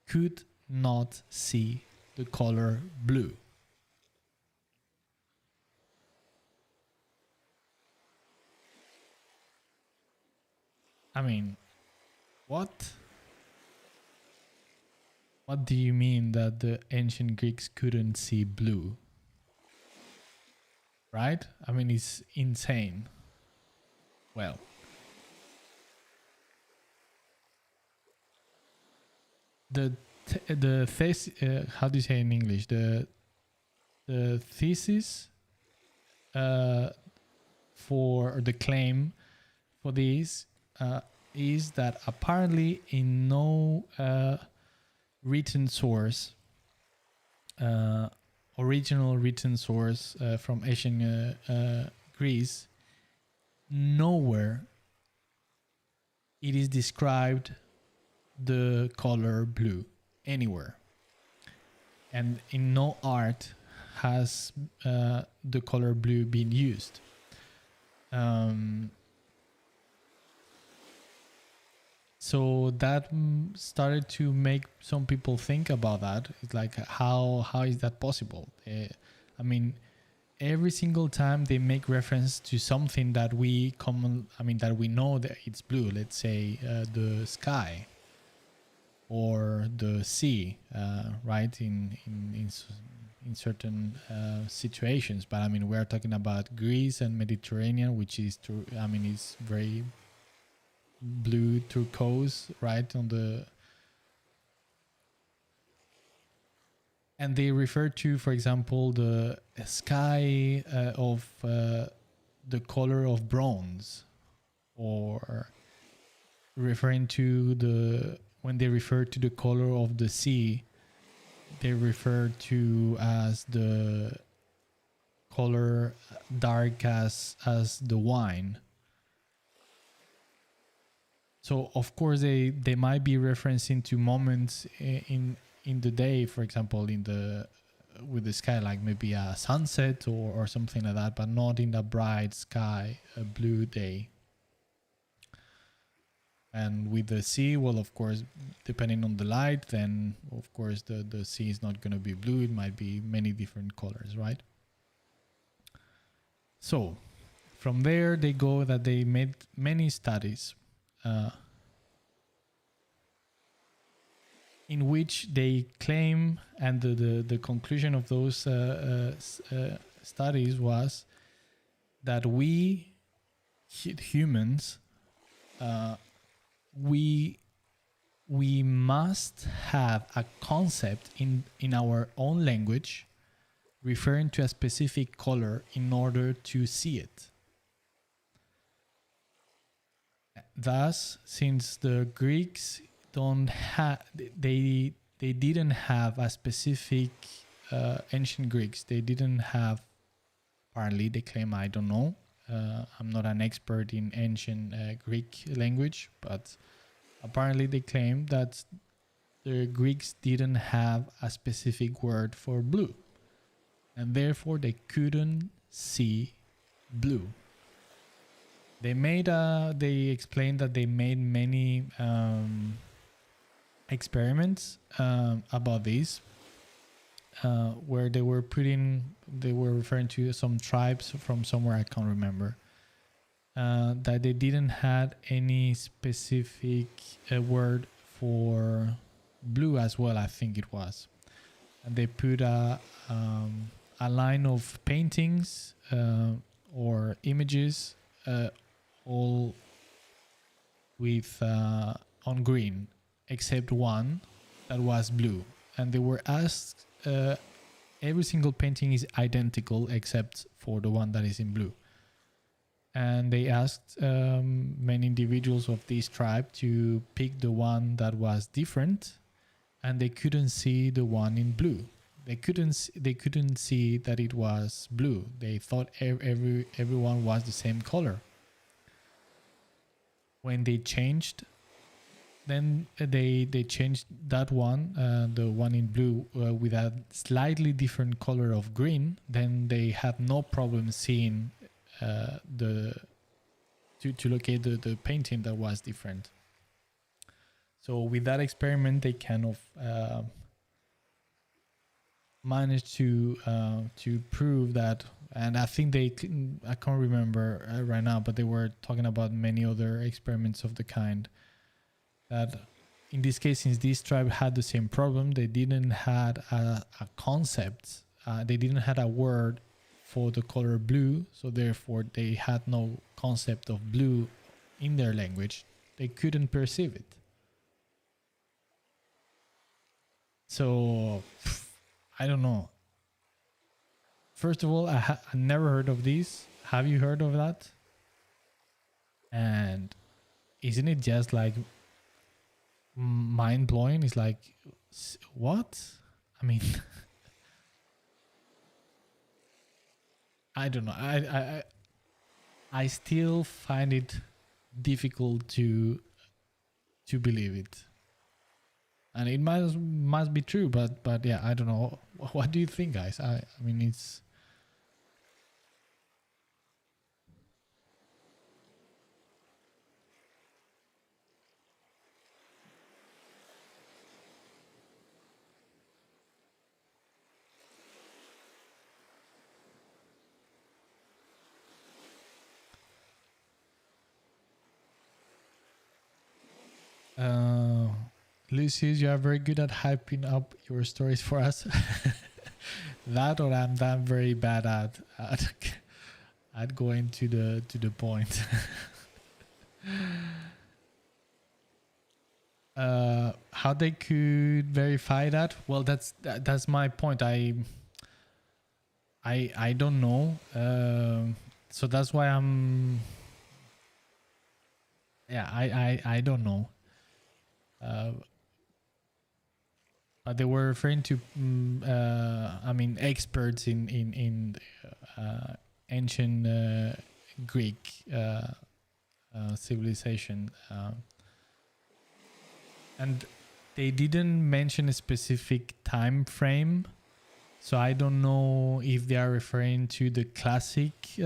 could not see the color blue. I mean, what? What do you mean that the ancient Greeks couldn't see blue? Right? I mean, it's insane. Well, the thesis, how do you say in English? The thesis for the claim for this is that apparently in no written source, original written source from ancient Greece, nowhere it is described the color blue anywhere, and in no art has the color blue been used. So that started to make some people think about that. It's like, how is that possible? I mean, every single time they make reference to something that we know that it's blue. Let's say the sky or the sea, right? In certain situations. But I mean, we're talking about Greece and Mediterranean, which is is very blue turquoise, right? And they refer to, for example, the sky of the color of bronze, or referring to when they refer to the color of the sea, they refer to as the color dark as the wine. So of course they might be referencing to moments in the day, for example, with the sky, like maybe a sunset or something like that, but not in the bright sky, a blue day. And with the sea, well, of course, depending on the light, then of course the sea is not going to be blue. It might be many different colors, right? So from there they go that they made many studies in which they claim, and the conclusion of those studies was that we humans, we must have a concept in our own language referring to a specific color in order to see it. Thus, since the Greeks didn't have a specific ancient Greeks, they didn't have, apparently they claim, I don't know, I'm not an expert in ancient Greek language, but apparently they claim that the Greeks didn't have a specific word for blue, and therefore they couldn't see blue. They explained that they made many experiments about this, where they were referring to some tribes from somewhere, I can't remember, that they didn't have any specific word for blue as well, I think it was. And they put a line of paintings or images all with on green, except one that was blue. And they were asked every single painting is identical except for the one that is in blue. And they asked many individuals of this tribe to pick the one that was different, and they couldn't see the one in blue. They couldn't see that it was blue. They thought everyone was the same color. When they changed, then they changed that one, the one in blue, with a slightly different color of green. Then they had no problem seeing to locate the painting that was different. So with that experiment, they kind of managed to prove that. And I think I can't remember right now, but they were talking about many other experiments of the kind. That in this case, since this tribe had the same problem, they didn't had a concept. They didn't had a word for the color blue, so therefore they had no concept of blue in their language. They couldn't perceive it. So I don't know. First of all, I never heard of this. Have you heard of that? And isn't it just like mind-blowing? It's like, what? I mean, I don't know. I still find it difficult to believe it. And it must be true, but yeah, I don't know. What do you think, guys? I mean, it's... Lucius, you are very good at hyping up your stories for us. That, or I'm very bad at going to the point. How they could verify that? Well, that's my point. I don't know. So that's why I'm... Yeah, I don't know. But they were referring to, I mean, experts in ancient Greek civilization, and they didn't mention a specific time frame, so I don't know if they are referring to the classic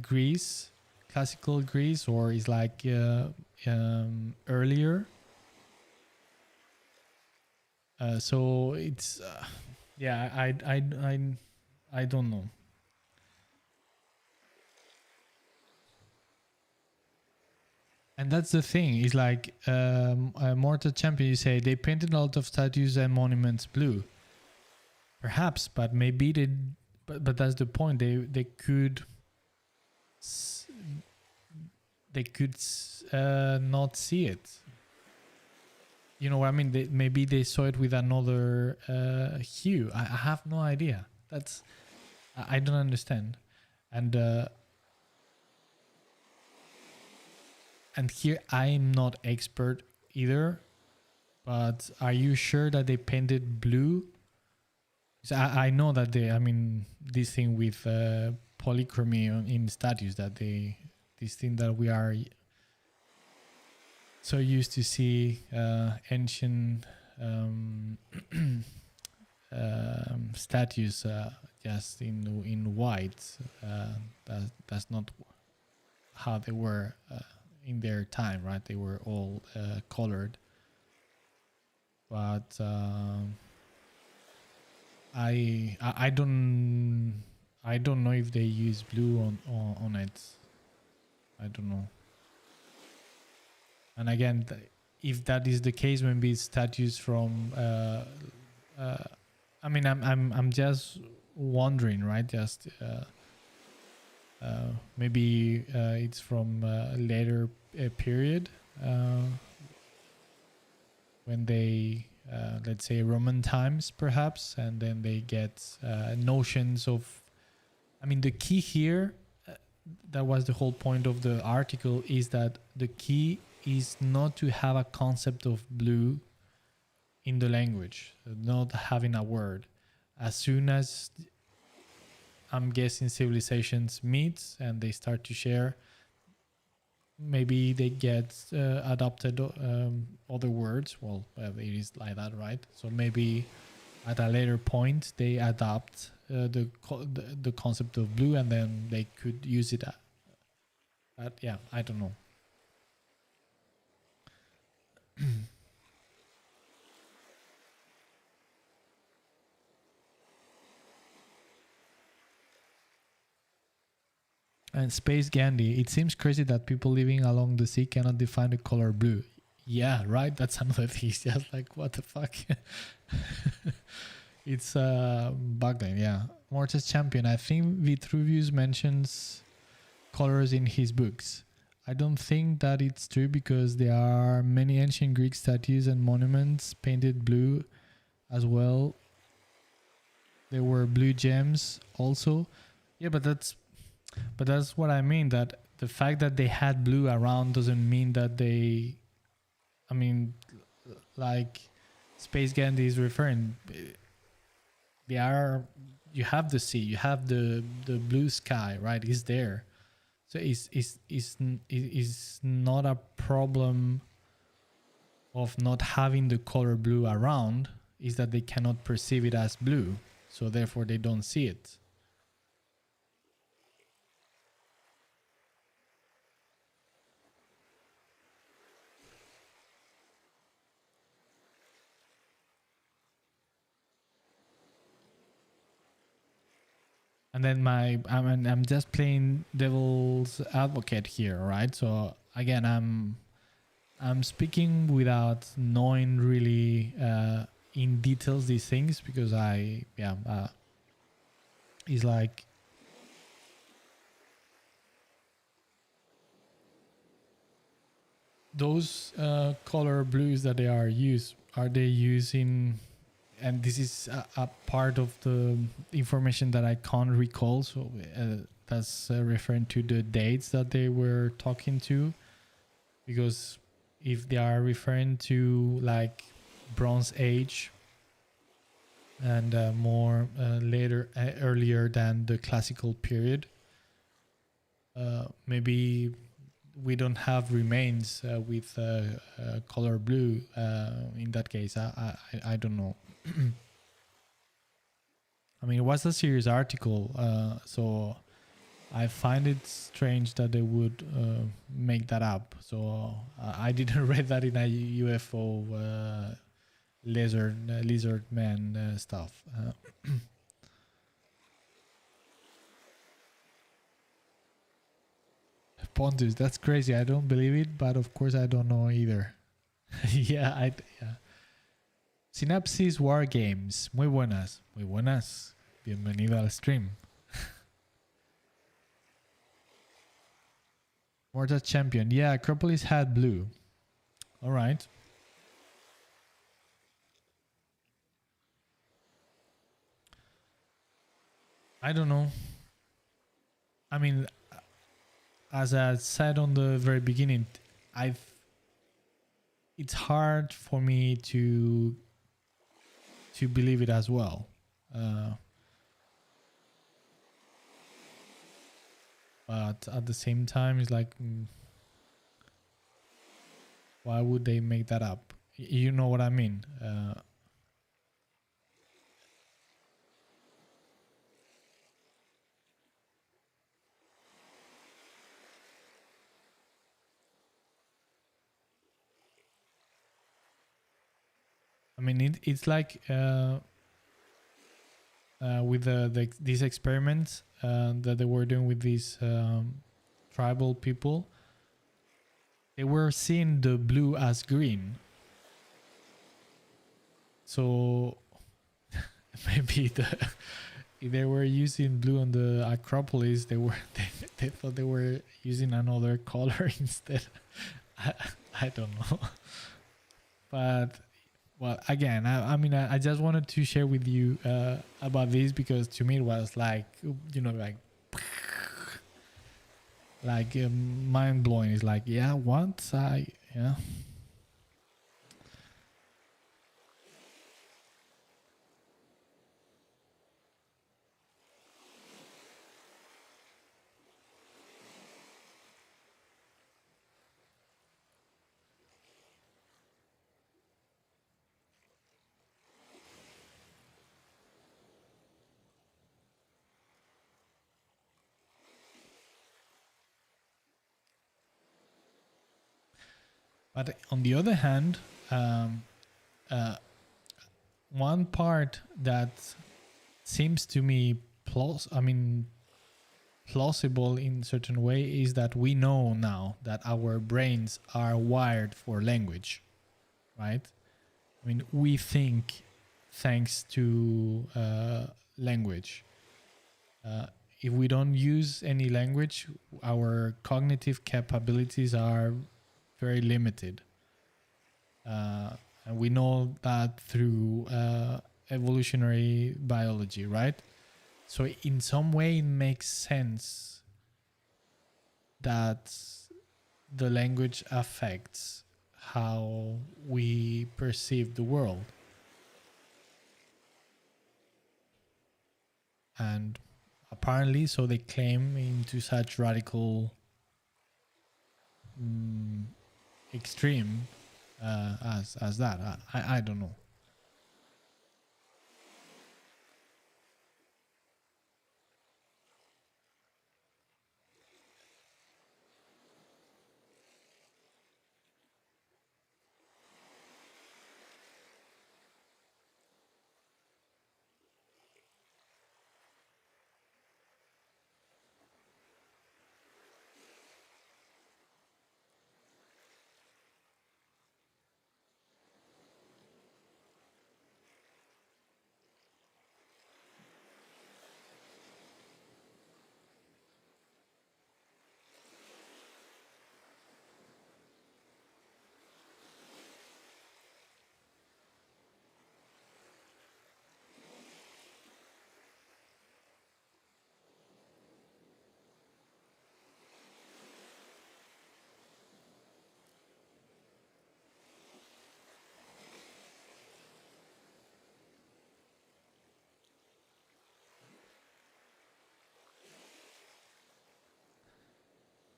Greece, classical Greece, or is like earlier. So it's yeah, I don't know. And that's the thing. It's like Mortal Champion, you say they painted a lot of statues and monuments blue. Perhaps, but maybe they... But that's the point. They could not see it. You know what I mean? Maybe they saw it with another hue. I have no idea. I don't understand. And here I'm not expert either, but are you sure that they painted blue? I know that this thing with polychromy in statues, that this thing that we are so used to see ancient statues just in white. That's not how they were in their time, right? They were all colored. But I don't know if they use blue on it. I don't know. And again, if that is the case, maybe it's statues from I'm just wondering, right? Just maybe it's from a later period when they let's say Roman times perhaps, and then they get notions of, I mean, the key here, that was the whole point of the article, is that the key is not to have a concept of blue in the language, not having a word. As soon as, I'm guessing, civilizations meet and they start to share, maybe they get adopted other words. Well, it is like that, right? So maybe at a later point they adopt the concept of blue, and then they could use it yeah, I don't know. And Space Gandhi, it seems crazy that people living along the sea cannot define the color blue. Yeah, right? That's another thing. It's just like, what the fuck? It's Baghdad, yeah. Mortis Champion, I think Vitruvius mentions colors in his books. I don't think that it's true because there are many ancient Greek statues and monuments painted blue as well. There were blue gems also. Yeah, but that's what I mean, that the fact that they had blue around doesn't mean that they, I mean, like Space Gandhi is referring, they are, you have the sea, you have the blue sky, right? It's there. So it's not a problem of not having the color blue around, is that they cannot perceive it as blue, so therefore they don't see it. And then I'm just playing devil's advocate here, right? So again, I'm speaking without knowing really in details these things, because it's like, those color blues that they are they using, and this is a part of the information that I can't recall, so that's referring to the dates that they were talking to, because if they are referring to like Bronze Age and more earlier than the classical period, maybe we don't have remains with color blue in that case. I don't know. I mean, it was a serious article, so I find it strange that they would make that up. So I didn't read that in a UFO lizard man stuff. Pontus, that's crazy. I don't believe it, but of course I don't know either. Yeah. Synapsis War Games. Muy buenas. Muy buenas. Bienvenido al stream. Mortal Champion. Yeah, Acropolis had blue. All right. I don't know. I mean, as I said on the very beginning, it's hard for me to believe it as well. But at the same time, it's like, why would they make that up? You know what I mean? I mean, it's like with these experiments that they were doing with these tribal people. They were seeing the blue as green. So maybe if they were using blue on the Acropolis, they thought they were using another color instead. I don't know, but Well, again, I mean, I just wanted to share with you about this because to me it was like, like mind blowing. It's like, yeah, what? Yeah. But on the other hand, uh, one part that seems to me plausible in certain way is that we know now that our brains are wired for language, right? I mean, we think thanks to language. If we don't use any language, our cognitive capabilities are very limited. And we know that through evolutionary biology, right? So in some way, it makes sense that the language affects how we perceive the world. And apparently, so they claim into such radical extreme as that. I don't know.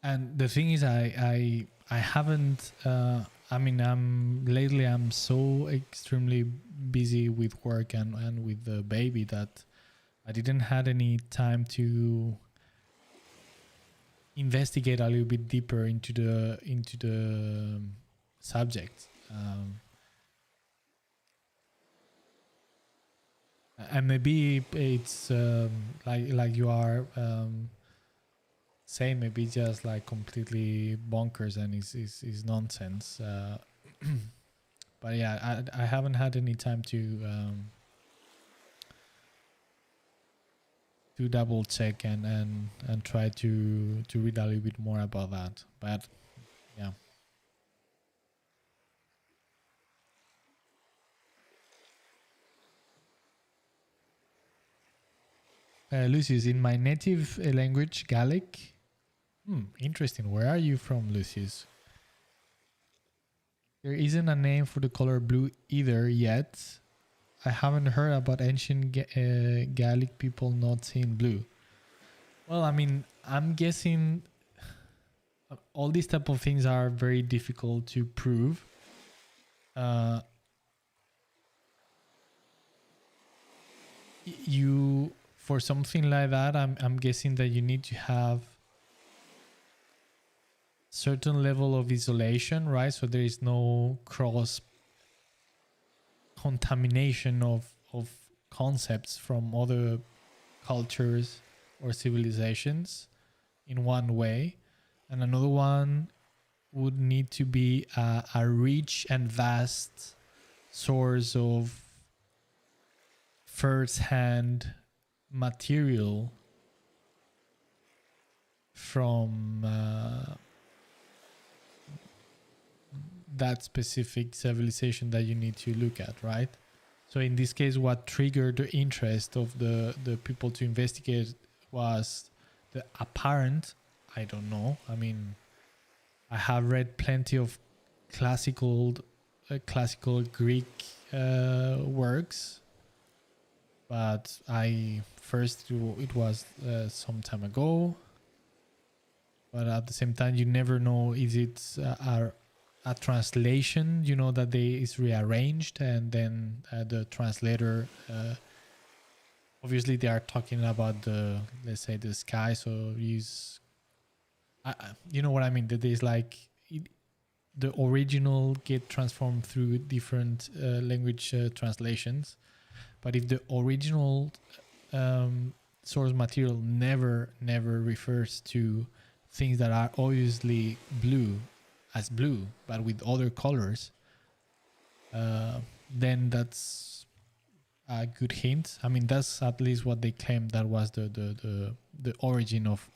And the thing is, I haven't. I mean, I'm so extremely busy with work and with the baby that I didn't had any time to investigate a little bit deeper into the subject. And maybe it's like you are saying, maybe just like completely bonkers and is nonsense. But yeah, I haven't had any time to double check and try to read a little bit more about that. But yeah. Lucius, in my native language, Gaelic. Interesting. Where are you from, Lucius? There isn't a name for the color blue either yet. I haven't heard about ancient Gaelic people not seeing blue. Well, I mean, I'm guessing all these type of things are very difficult to prove. You for something like that, I'm guessing that you need to have certain level of isolation, right? So there is no cross contamination of concepts from other cultures or civilizations in one way, and another one would need to be a rich and vast source of first-hand material from that specific civilization that you need to look at, right? So in this case, what triggered the interest of the people to investigate was the apparent, I don't know, I mean, I have read plenty of classical Greek works, but it was some time ago, but at the same time you never know, is it a translation, that is rearranged, and then the translator, obviously they are talking about let's say the sky, so you know what I mean, that there's like the original get transformed through different language translations. But if the original source material never refers to things that are obviously blue as blue, but with other colors, then that's a good hint. I mean, that's at least what they claim that was the origin of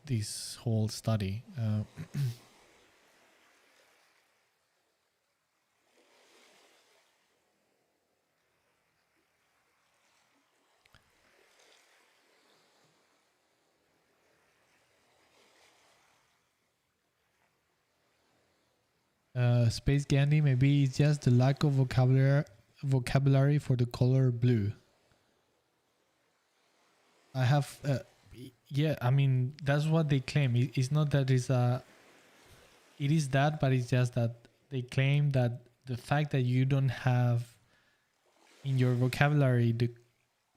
this whole study. Space Gandhi, maybe it's just the lack of vocabulary for the color blue. I have, yeah, I mean, that's what they claim. It's not that it is that, but it's just that they claim that the fact that you don't have in your vocabulary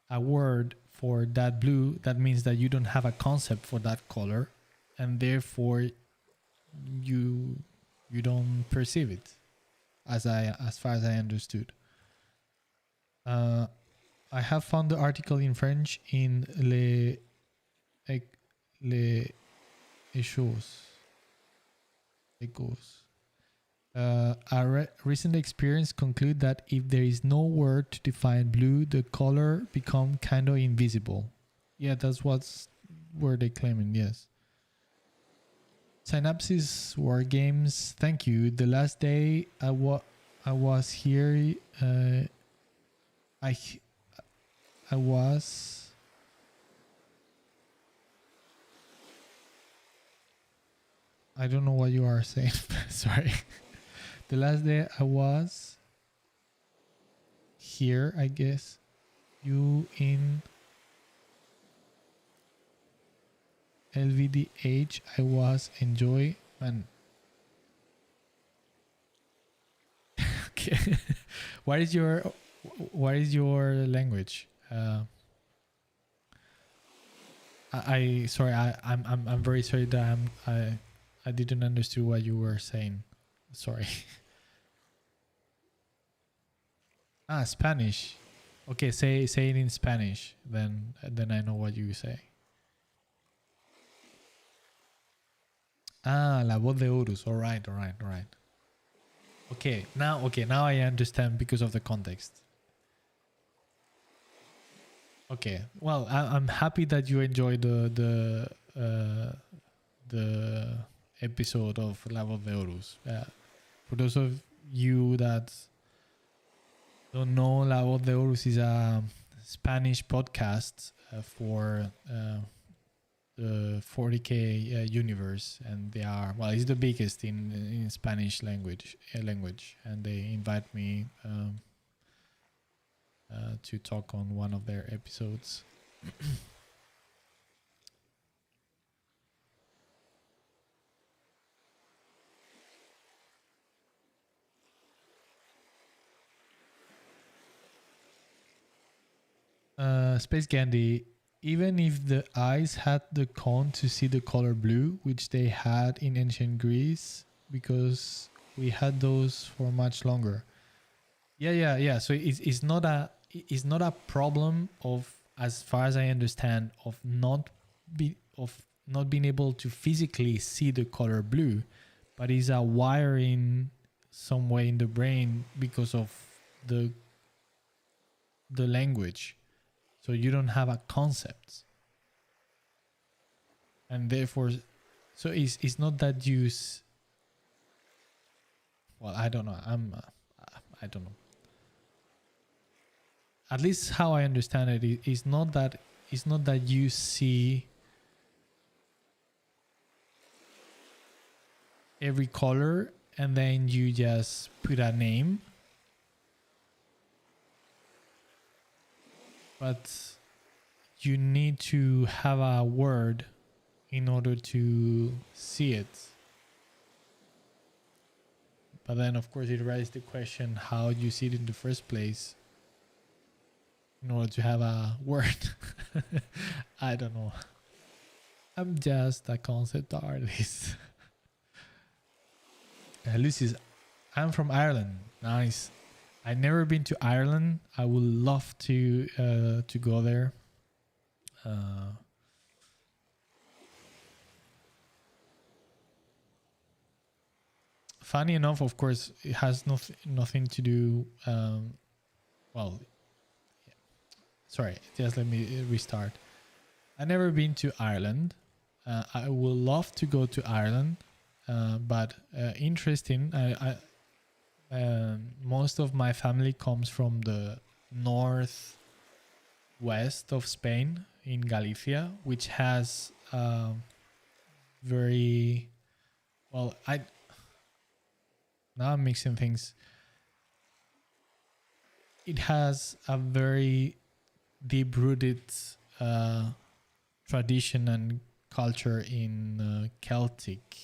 a word for that blue, that means that you don't have a concept for that color, and therefore you don't perceive it, as far as I understood. I have found the article in French in Les Echos. A recent experience conclude that if there is no word to define blue, the color become kind of invisible. Yeah, that's where they claiming. Yes. Synapses War Games, thank you. The last day I was here, I was I don't know what you are saying. Sorry. The last day I was here, I guess. You in LVDH, I was enjoy and okay. What is your language? I'm very sorry that I didn't understand what you were saying. Sorry. Spanish. Okay, say it in Spanish. Then I know what you say. La voz de Horus. All right. Okay, now I understand because of the context. Okay, well, I'm happy that you enjoyed the episode of La voz de Horus. For those of you that don't know, La voz de Horus is a Spanish podcast for the 40K universe, and they are, well, it's the biggest in Spanish language, and they invite me to talk on one of their episodes. Space Gandhi, even if the eyes had the cone to see the color blue, which they had in ancient Greece, because we had those for much longer. Yeah. So it's not a problem of, as far as I understand, of not being able to physically see the color blue, but it's a wiring some way in the brain because of the language. So you don't have a concept, and therefore, so it's not that well, I don't know. I don't know. At least how I understand it, it's not that you see every color and then you just put a name, but you need to have a word in order to see it. But then, of course, it raises the question how you see it in the first place in order to have a word. I don't know. I'm just a concept artist. Lucy's, I'm from Ireland. Nice. I've never been to Ireland. I would love to go there. Funny enough, of course, it has nothing to do. Well, sorry, just let me restart. I've never been to Ireland. I would love to go to Ireland, but interesting. Most of my family comes from the northwest of Spain, in Galicia, which has very well. Now I'm mixing things. It has a very deep-rooted tradition and culture in Celtic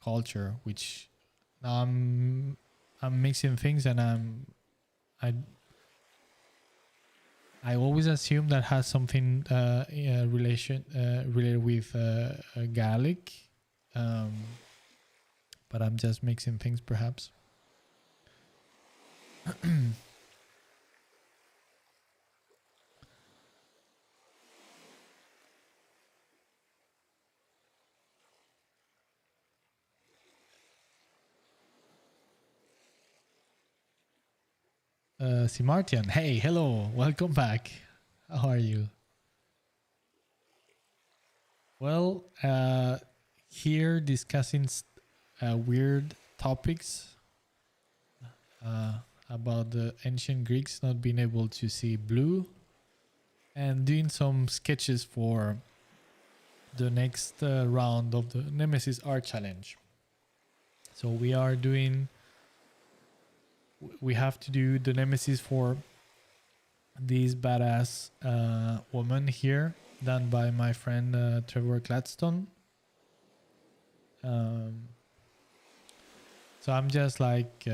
culture, which now I'm mixing things, and I always assume that has something related with Gaelic, but I'm just mixing things perhaps. Simartian, hey, hello, welcome back. How are you? Well, here discussing weird topics about the ancient Greeks not being able to see blue, and doing some sketches for the next round of the Nemesis art challenge. So we have to do the Nemesis for this badass woman here, done by my friend Trevor Gladstone. So I'm just like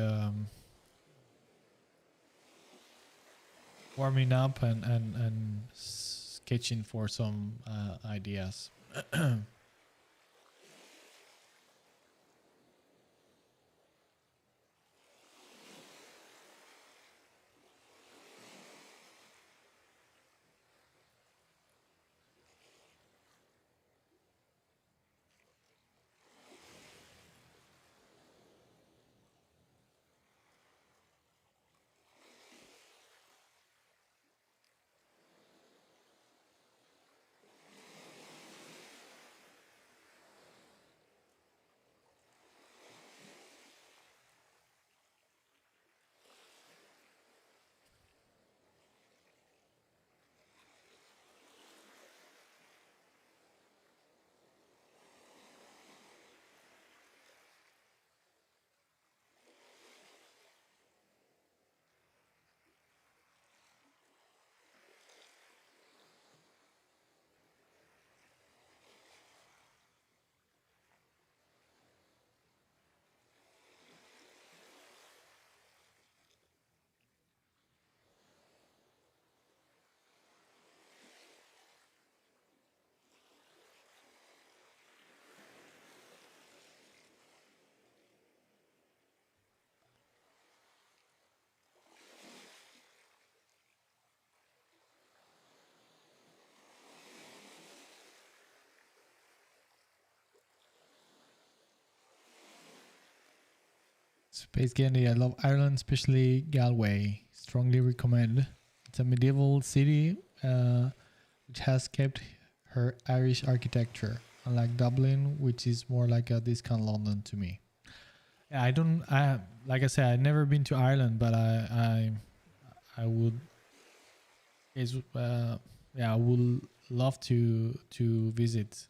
warming up and sketching for some ideas. Space Candy, I love Ireland, especially Galway. Strongly recommend. It's a medieval city which has kept her Irish architecture. unlike Dublin, which is more like a discount London to me. Yeah, I don't. I like I said, I've never been to Ireland, but I would. Is yeah, I would love to visit.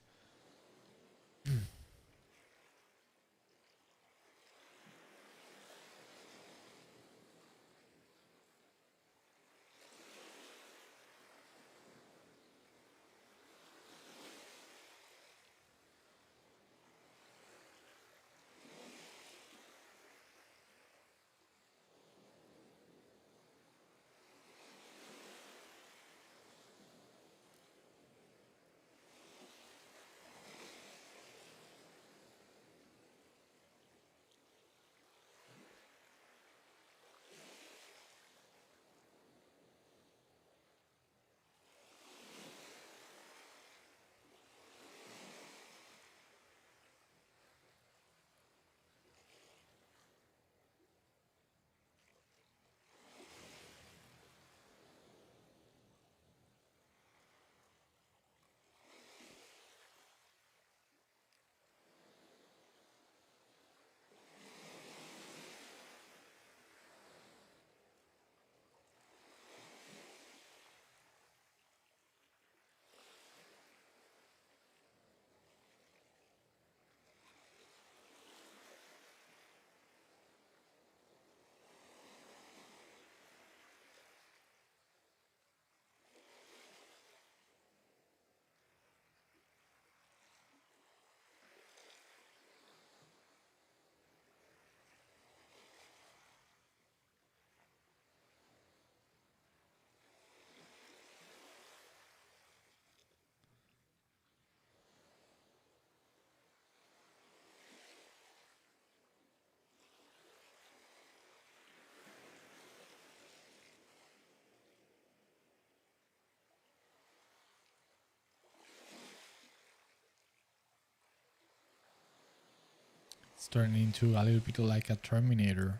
It's turning into a little bit like a Terminator.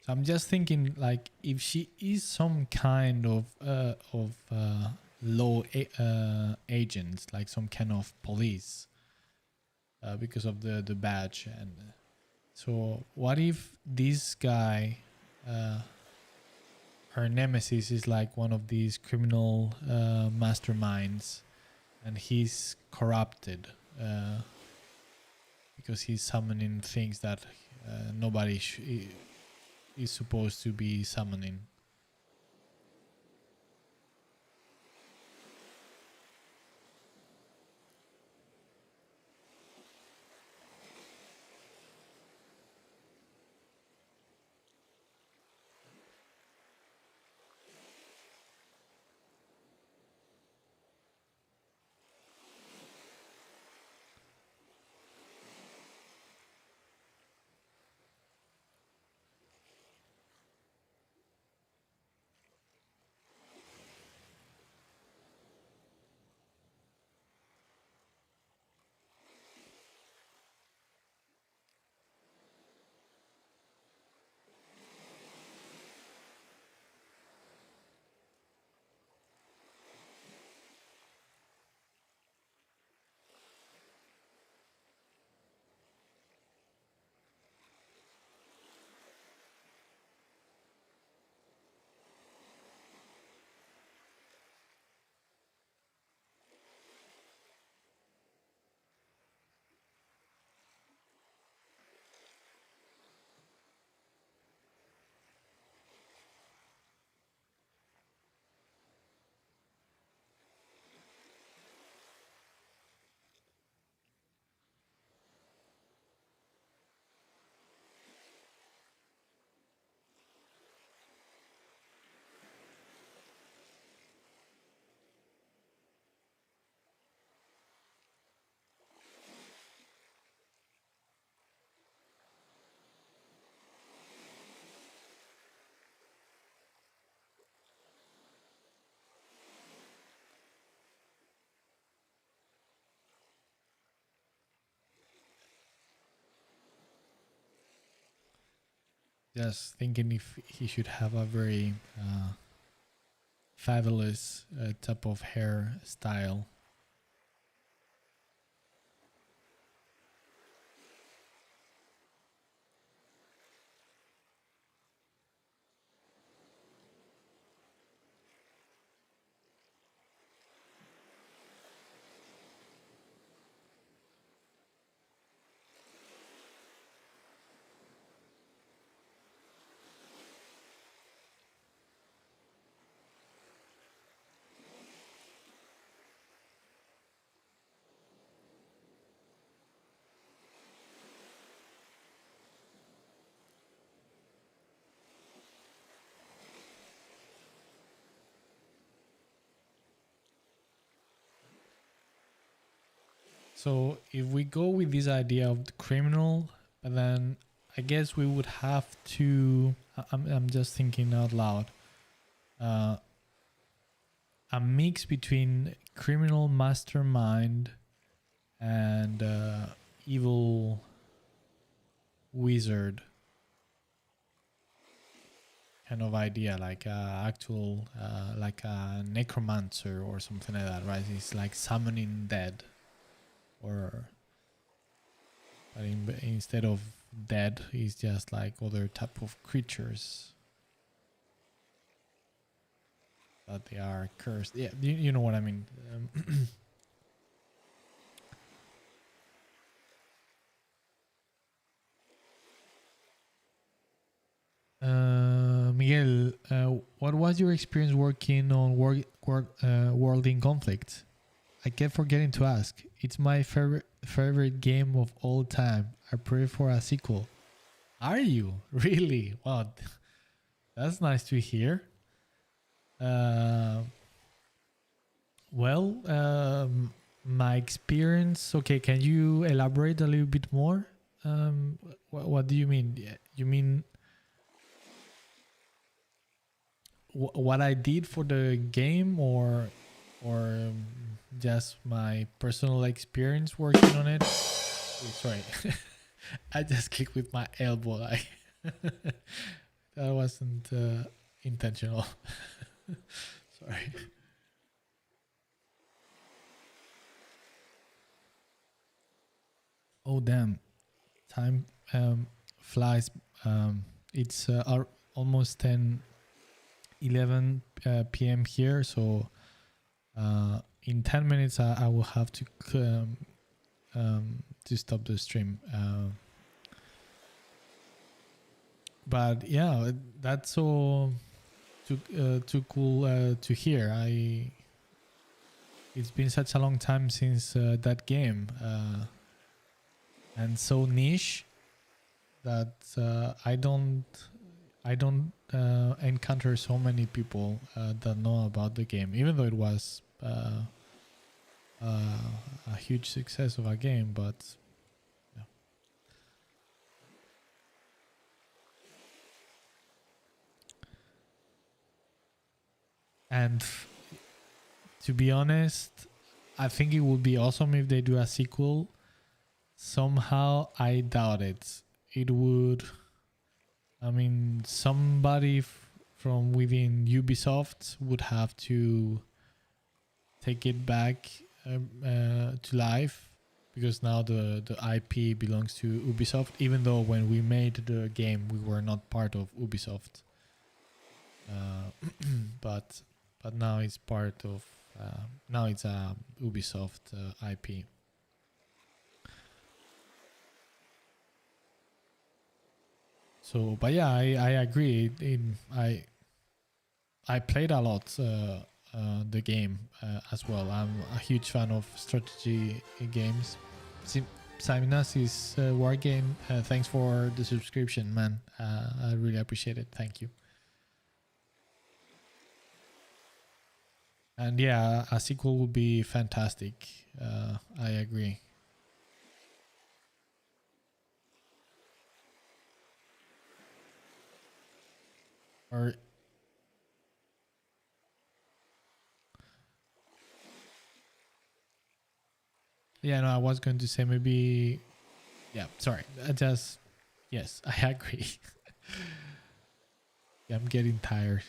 So I'm just thinking, like, if she is some kind of law agent, like some kind of police, because of the badge, and so what if this guy, her nemesis, is like one of these criminal masterminds, and he's corrupted because he's summoning things that nobody is supposed to be summoning. just thinking if he should have a very fabulous type of hair style. So if we go with this idea of the criminal, but then I guess we would have to. I'm just thinking out loud. A mix between criminal mastermind and evil wizard kind of idea, like actual, like a necromancer or something like that, right? It's like summoning dead. Or but instead of dead, it's just like other type of creatures, but they are cursed. Yeah, you know what I mean. Miguel, what was your experience working on World in Conflict? I kept forgetting to ask. It's my favorite game of all time. I pray for a sequel. Are you? Really? Wow. That's nice to hear. My experience. Okay, can you elaborate a little bit more? What do you mean? You mean what I did for the game, or just my personal experience working on it? Sorry, I just clicked with my elbow. That wasn't intentional. Sorry. Oh damn, time flies. It's almost 11 p.m. here, so in 10 minutes I will have to stop the stream. But yeah, that's so too cool to hear. It's been such a long time since that game, and so niche that I don't encounter so many people that know about the game, even though it was a huge success of a game. But yeah. And to be honest, I think it would be awesome if they do a sequel. Somehow I doubt it. It would, I mean, somebody from within Ubisoft would have to take it back to life, because now the IP belongs to Ubisoft, even though when we made the game we were not part of Ubisoft, but now it's part of now it's a Ubisoft IP. So, but yeah, I agree. I played a lot the game as well. I'm a huge fan of strategy games. Simonas's war game. Thanks for the subscription, man. I really appreciate it. Thank you. And yeah, a sequel would be fantastic. I agree. Or yeah, no, I was going to say maybe. Yeah, sorry. Yes, I agree. I'm getting tired.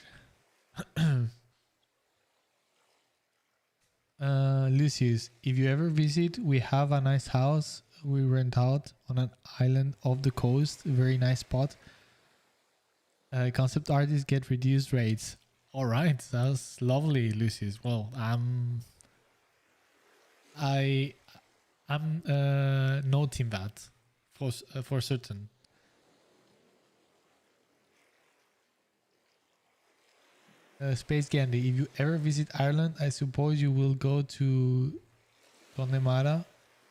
Lucius, if you ever visit, we have a nice house we rent out on an island off the coast. A very nice spot. Concept artists get reduced rates. All right, that's lovely, Lucius. Well, I'm noting that for certain. Space Candy, if you ever visit Ireland, I suppose you will go to Connemara.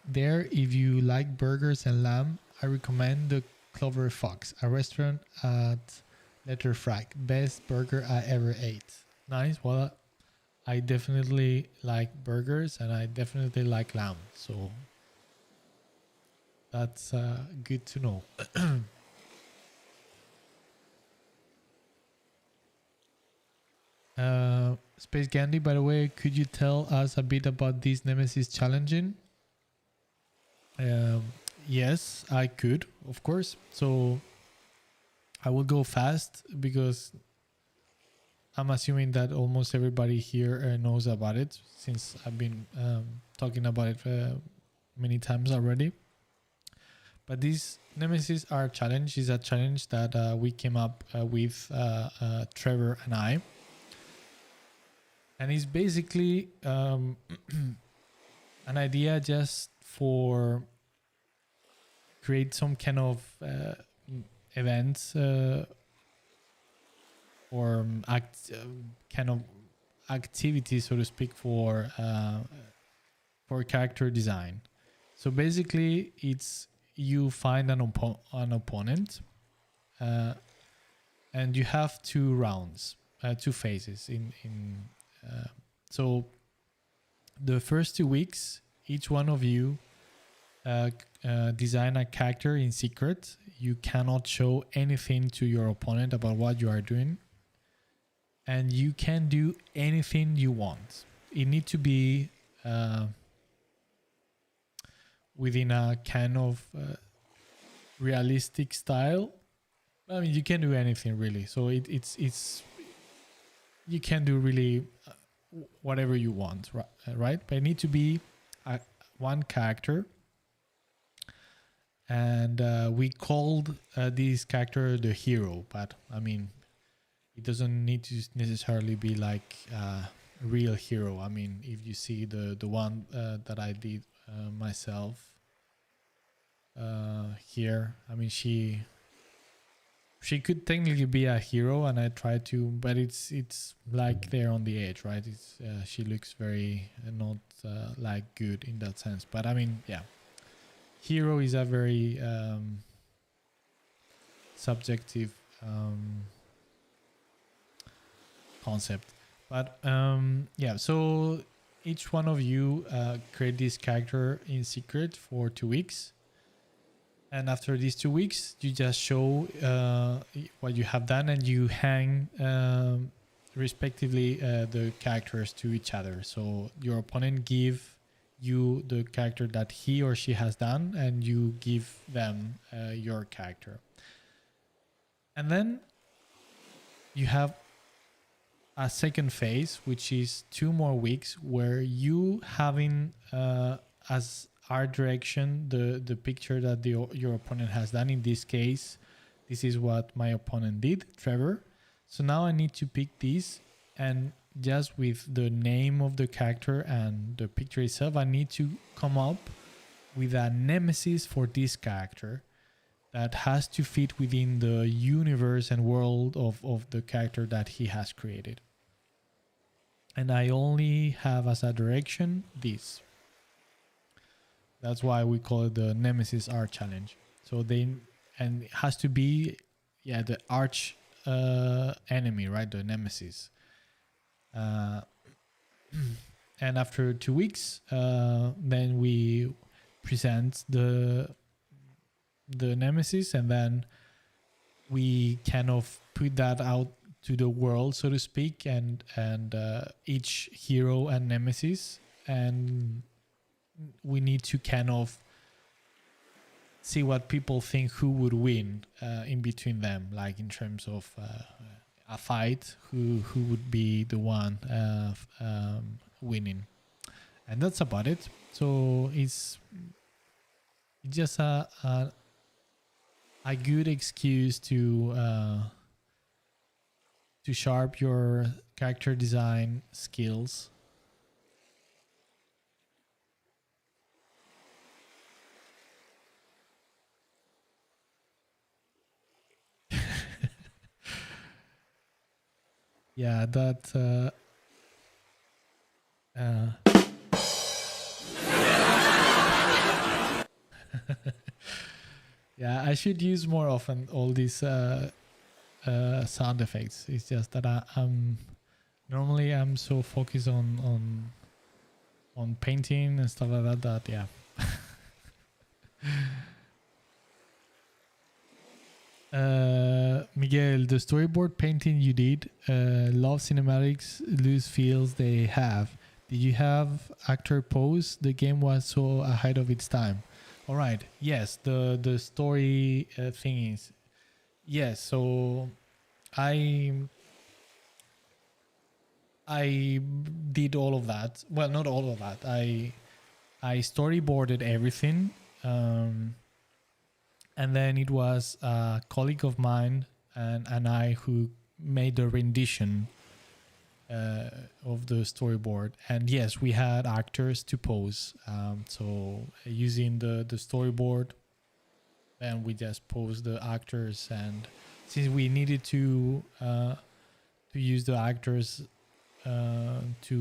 There, if you like burgers and lamb, I recommend the Clover Fox, a restaurant at Letterfrack. Best burger I ever ate. Nice. Well, I definitely like burgers and I definitely like lamb. So that's good to know. Space Gandhi, by the way, could you tell us a bit about this Nemesis challenging? Yes, I could, of course. So I will go fast because I'm assuming that almost everybody here knows about it since I've been talking about it many times already. But this Nemesis Art Challenge is a challenge that we came up with Trevor and I. And it's basically an idea just for create some kind of events or kind of activity, so to speak, for character design. So basically, it's you find an opponent, and you have 2 rounds, 2 phases so the first 2 weeks, each one of you design a character in secret. You cannot show anything to your opponent about what you are doing, and you can do anything you want. It needs to be within a kind of realistic style. I mean, you can do anything really. So it's you can do really whatever you want, right? But it needs to be one character, and we called this character the hero. But I mean, it doesn't need to necessarily be like a real hero. I mean, if you see the one that I did myself here, I mean, she could technically be a hero, and I tried to, but it's like they're on the edge, right? It's she looks very not like good in that sense. But I mean, yeah, hero is a very subjective concept. But yeah, so each one of you create this character in secret for 2 weeks. And after these 2 weeks, you just show what you have done, and you hang respectively the characters to each other. So your opponent give you the character that he or she has done, and you give them your character. And then you have a second phase, which is 2 more weeks, where you having as art direction the picture that your opponent has done. In this case, this is what my opponent did, Trevor. So now I need to pick this, and just with the name of the character and the picture itself, I need to come up with a nemesis for this character that has to fit within the universe and world of the character that he has created. And I only have as a direction this. That's why we call it the Nemesis Art Challenge. So and it has to be, the arch enemy, right? The Nemesis. And after 2 weeks, then we present the Nemesis, and then we kind of put that out to the world, so to speak, and each hero and Nemesis, and we need to kind of see what people think who would win in between them, like in terms of a fight who would be the one winning, and that's about it. So it's just a good excuse to sharp your character design skills. Yeah, that yeah, I should use more often all these sound effects. It's just that I'm normally I'm so focused on painting and stuff like that yeah. Miguel, the storyboard painting you did, love cinematics, loose feels they have. Did you have actor pose? The game was so ahead of its time. All right. Yes, the story thing is yes. So I did all of that. Well, not all of that. I storyboarded everything. And then it was a colleague of mine and I who made the rendition of the storyboard. And yes, we had actors to pose. So using the storyboard, and we just posed the actors. And since we needed to use the actors to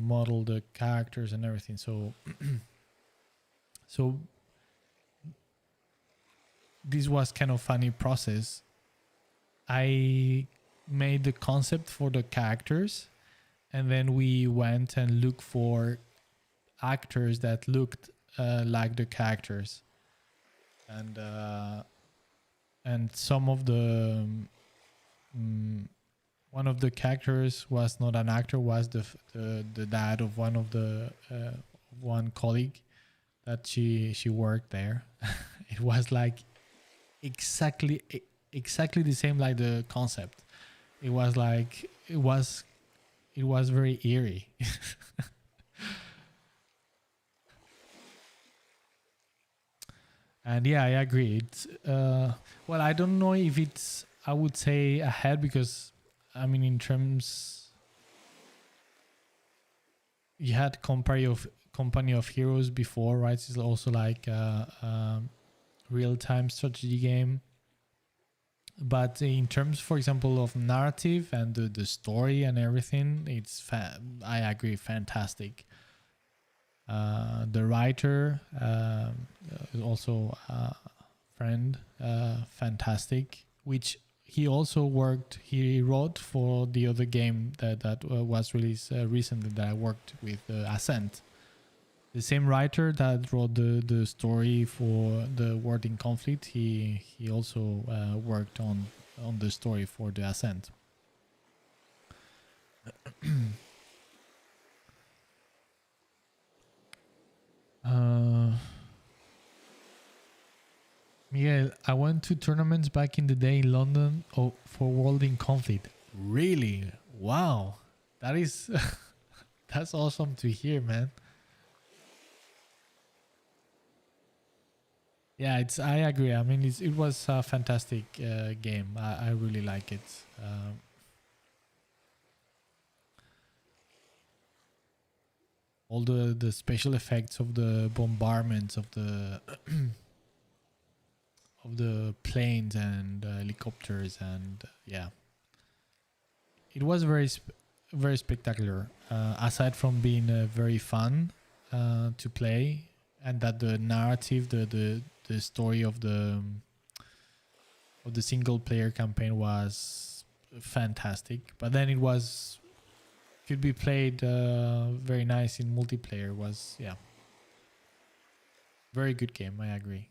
model the characters and everything, so so this was kind of funny process. I made the concept for the characters, and then we went and looked for actors that looked like the characters, and some of the one of the characters was not an actor, was the dad of one of the one colleague that she worked there. It was like exactly the same like the concept. It was like it was very eerie. And yeah, I agree. It's well, I don't know if it's, I would say, ahead, because I mean, in terms, you had Company of Heroes before, right? It's also like real-time strategy game. But in terms, for example, of narrative and the story and everything, it's I agree, fantastic. The writer is also a friend, fantastic, which he also worked, he wrote for the other game that was released recently that I worked with, Ascent. The same writer that wrote the story for the World in Conflict, he also worked on the story for the Ascent. Miguel, I went to tournaments back in the day in London for World in Conflict. Really? Wow. That is that's awesome to hear, man. Yeah, I agree. I mean, it was a fantastic game. I really like it. All the special effects of the bombardments of the of the planes and helicopters, and yeah, it was very spectacular. Aside from being very fun to play, and that the narrative, the story of the single player campaign was fantastic, but then it was could be played very nice in multiplayer. Was, yeah, very good game, I agree.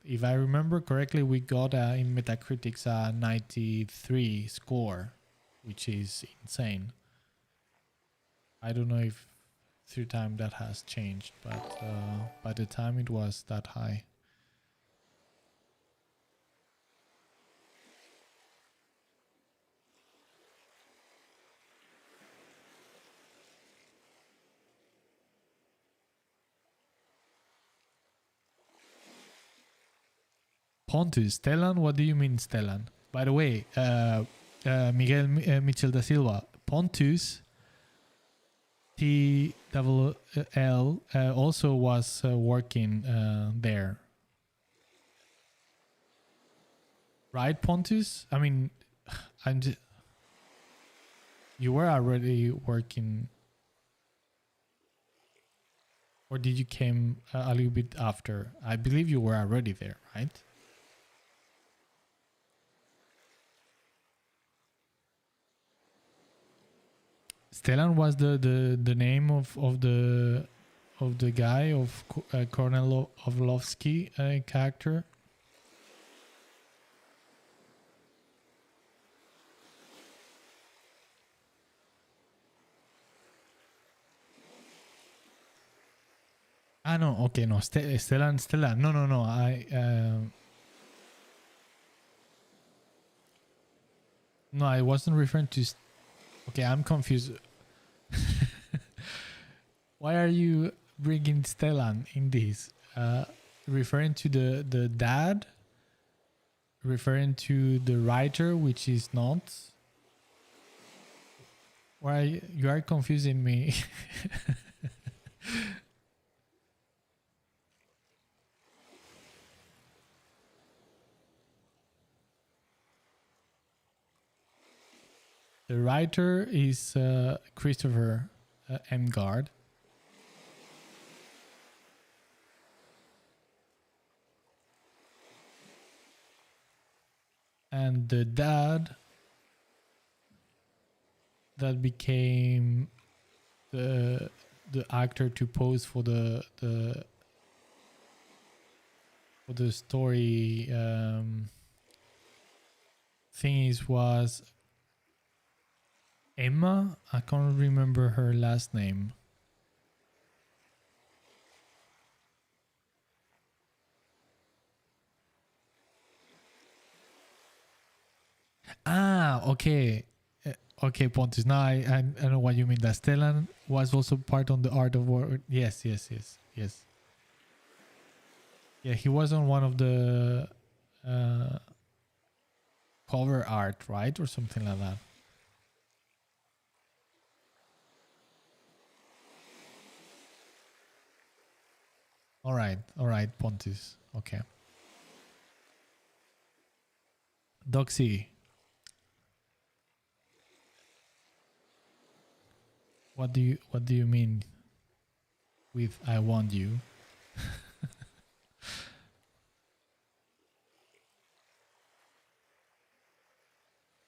If I remember correctly, we got in Metacritic's a 93 score, which is insane. I don't know if through time that has changed, but by the time it was that high. Pontus, Stellan? What do you mean, Stellan? By the way, Miguel Michel da Silva, Pontus, TLL, also was working there. Right, Pontus? I mean, you were already working, or did you came a little bit after? I believe you were already there, right? Stellan was the name of the guy of Colonel Orlovsky character. Ah no, okay, no, Stellan. No. No, I wasn't referring to. Okay, I'm confused. Why are you bringing Stellan in this? Referring to the dad? Referring to the writer, which is not? Why you are confusing me? The writer is Christopher Emgard. And the dad that became the actor to pose for the story thingies was Emma. I can't remember her last name. Ah, okay. Okay, Pontus. Now I know what you mean. That Stellan was also part on the Art of War. Yes. Yeah, he was on one of the cover art, right? Or something like that. All right, Pontus. Okay. Doxy. What do you mean with I want you?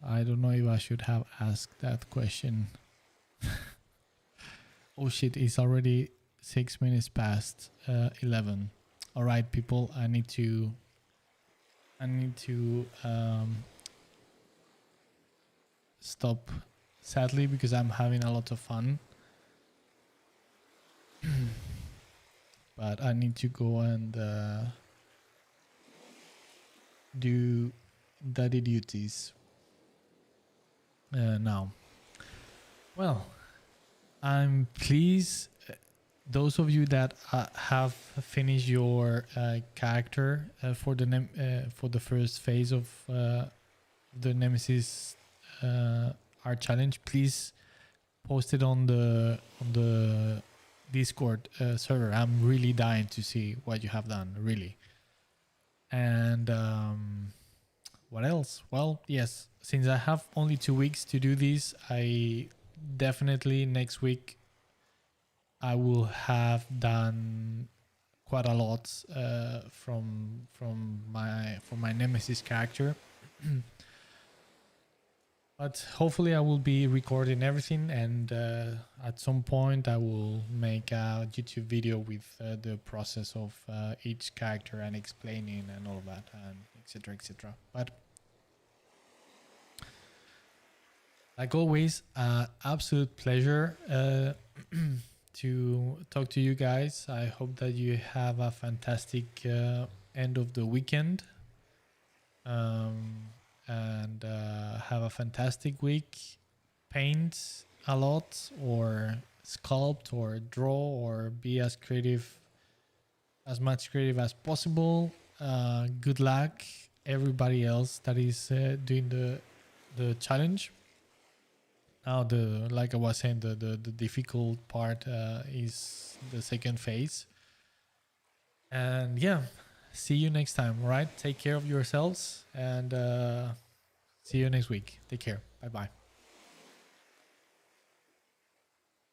I don't know if I should have asked that question. Oh shit, it's already 6 minutes past 11. All right, people, I need to stop, sadly, because I'm having a lot of fun. But I need to go and do daddy duties now. Well, I'm pleased those of you that have finished your character for the first phase of the Nemesis art challenge, please post it on the Discord server. I'm really dying to see what you have done, really. And what else? Well, yes, since I have only 2 weeks to do this, I definitely next week I will have done quite a lot from my Nemesis character. But hopefully I will be recording everything, and at some point I will make a YouTube video with the process of each character and explaining and all of that, and etc. etc. But like always, absolute pleasure to talk to you guys. I hope that you have a fantastic end of the weekend. And have a fantastic week. Paint a lot, or sculpt, or draw, or be as much creative as possible. good luck everybody else that is doing the challenge. Now like I was saying, the difficult part is the second phase. And yeah, see you next time. All right, take care of yourselves, and see you next week. Take care. Bye bye.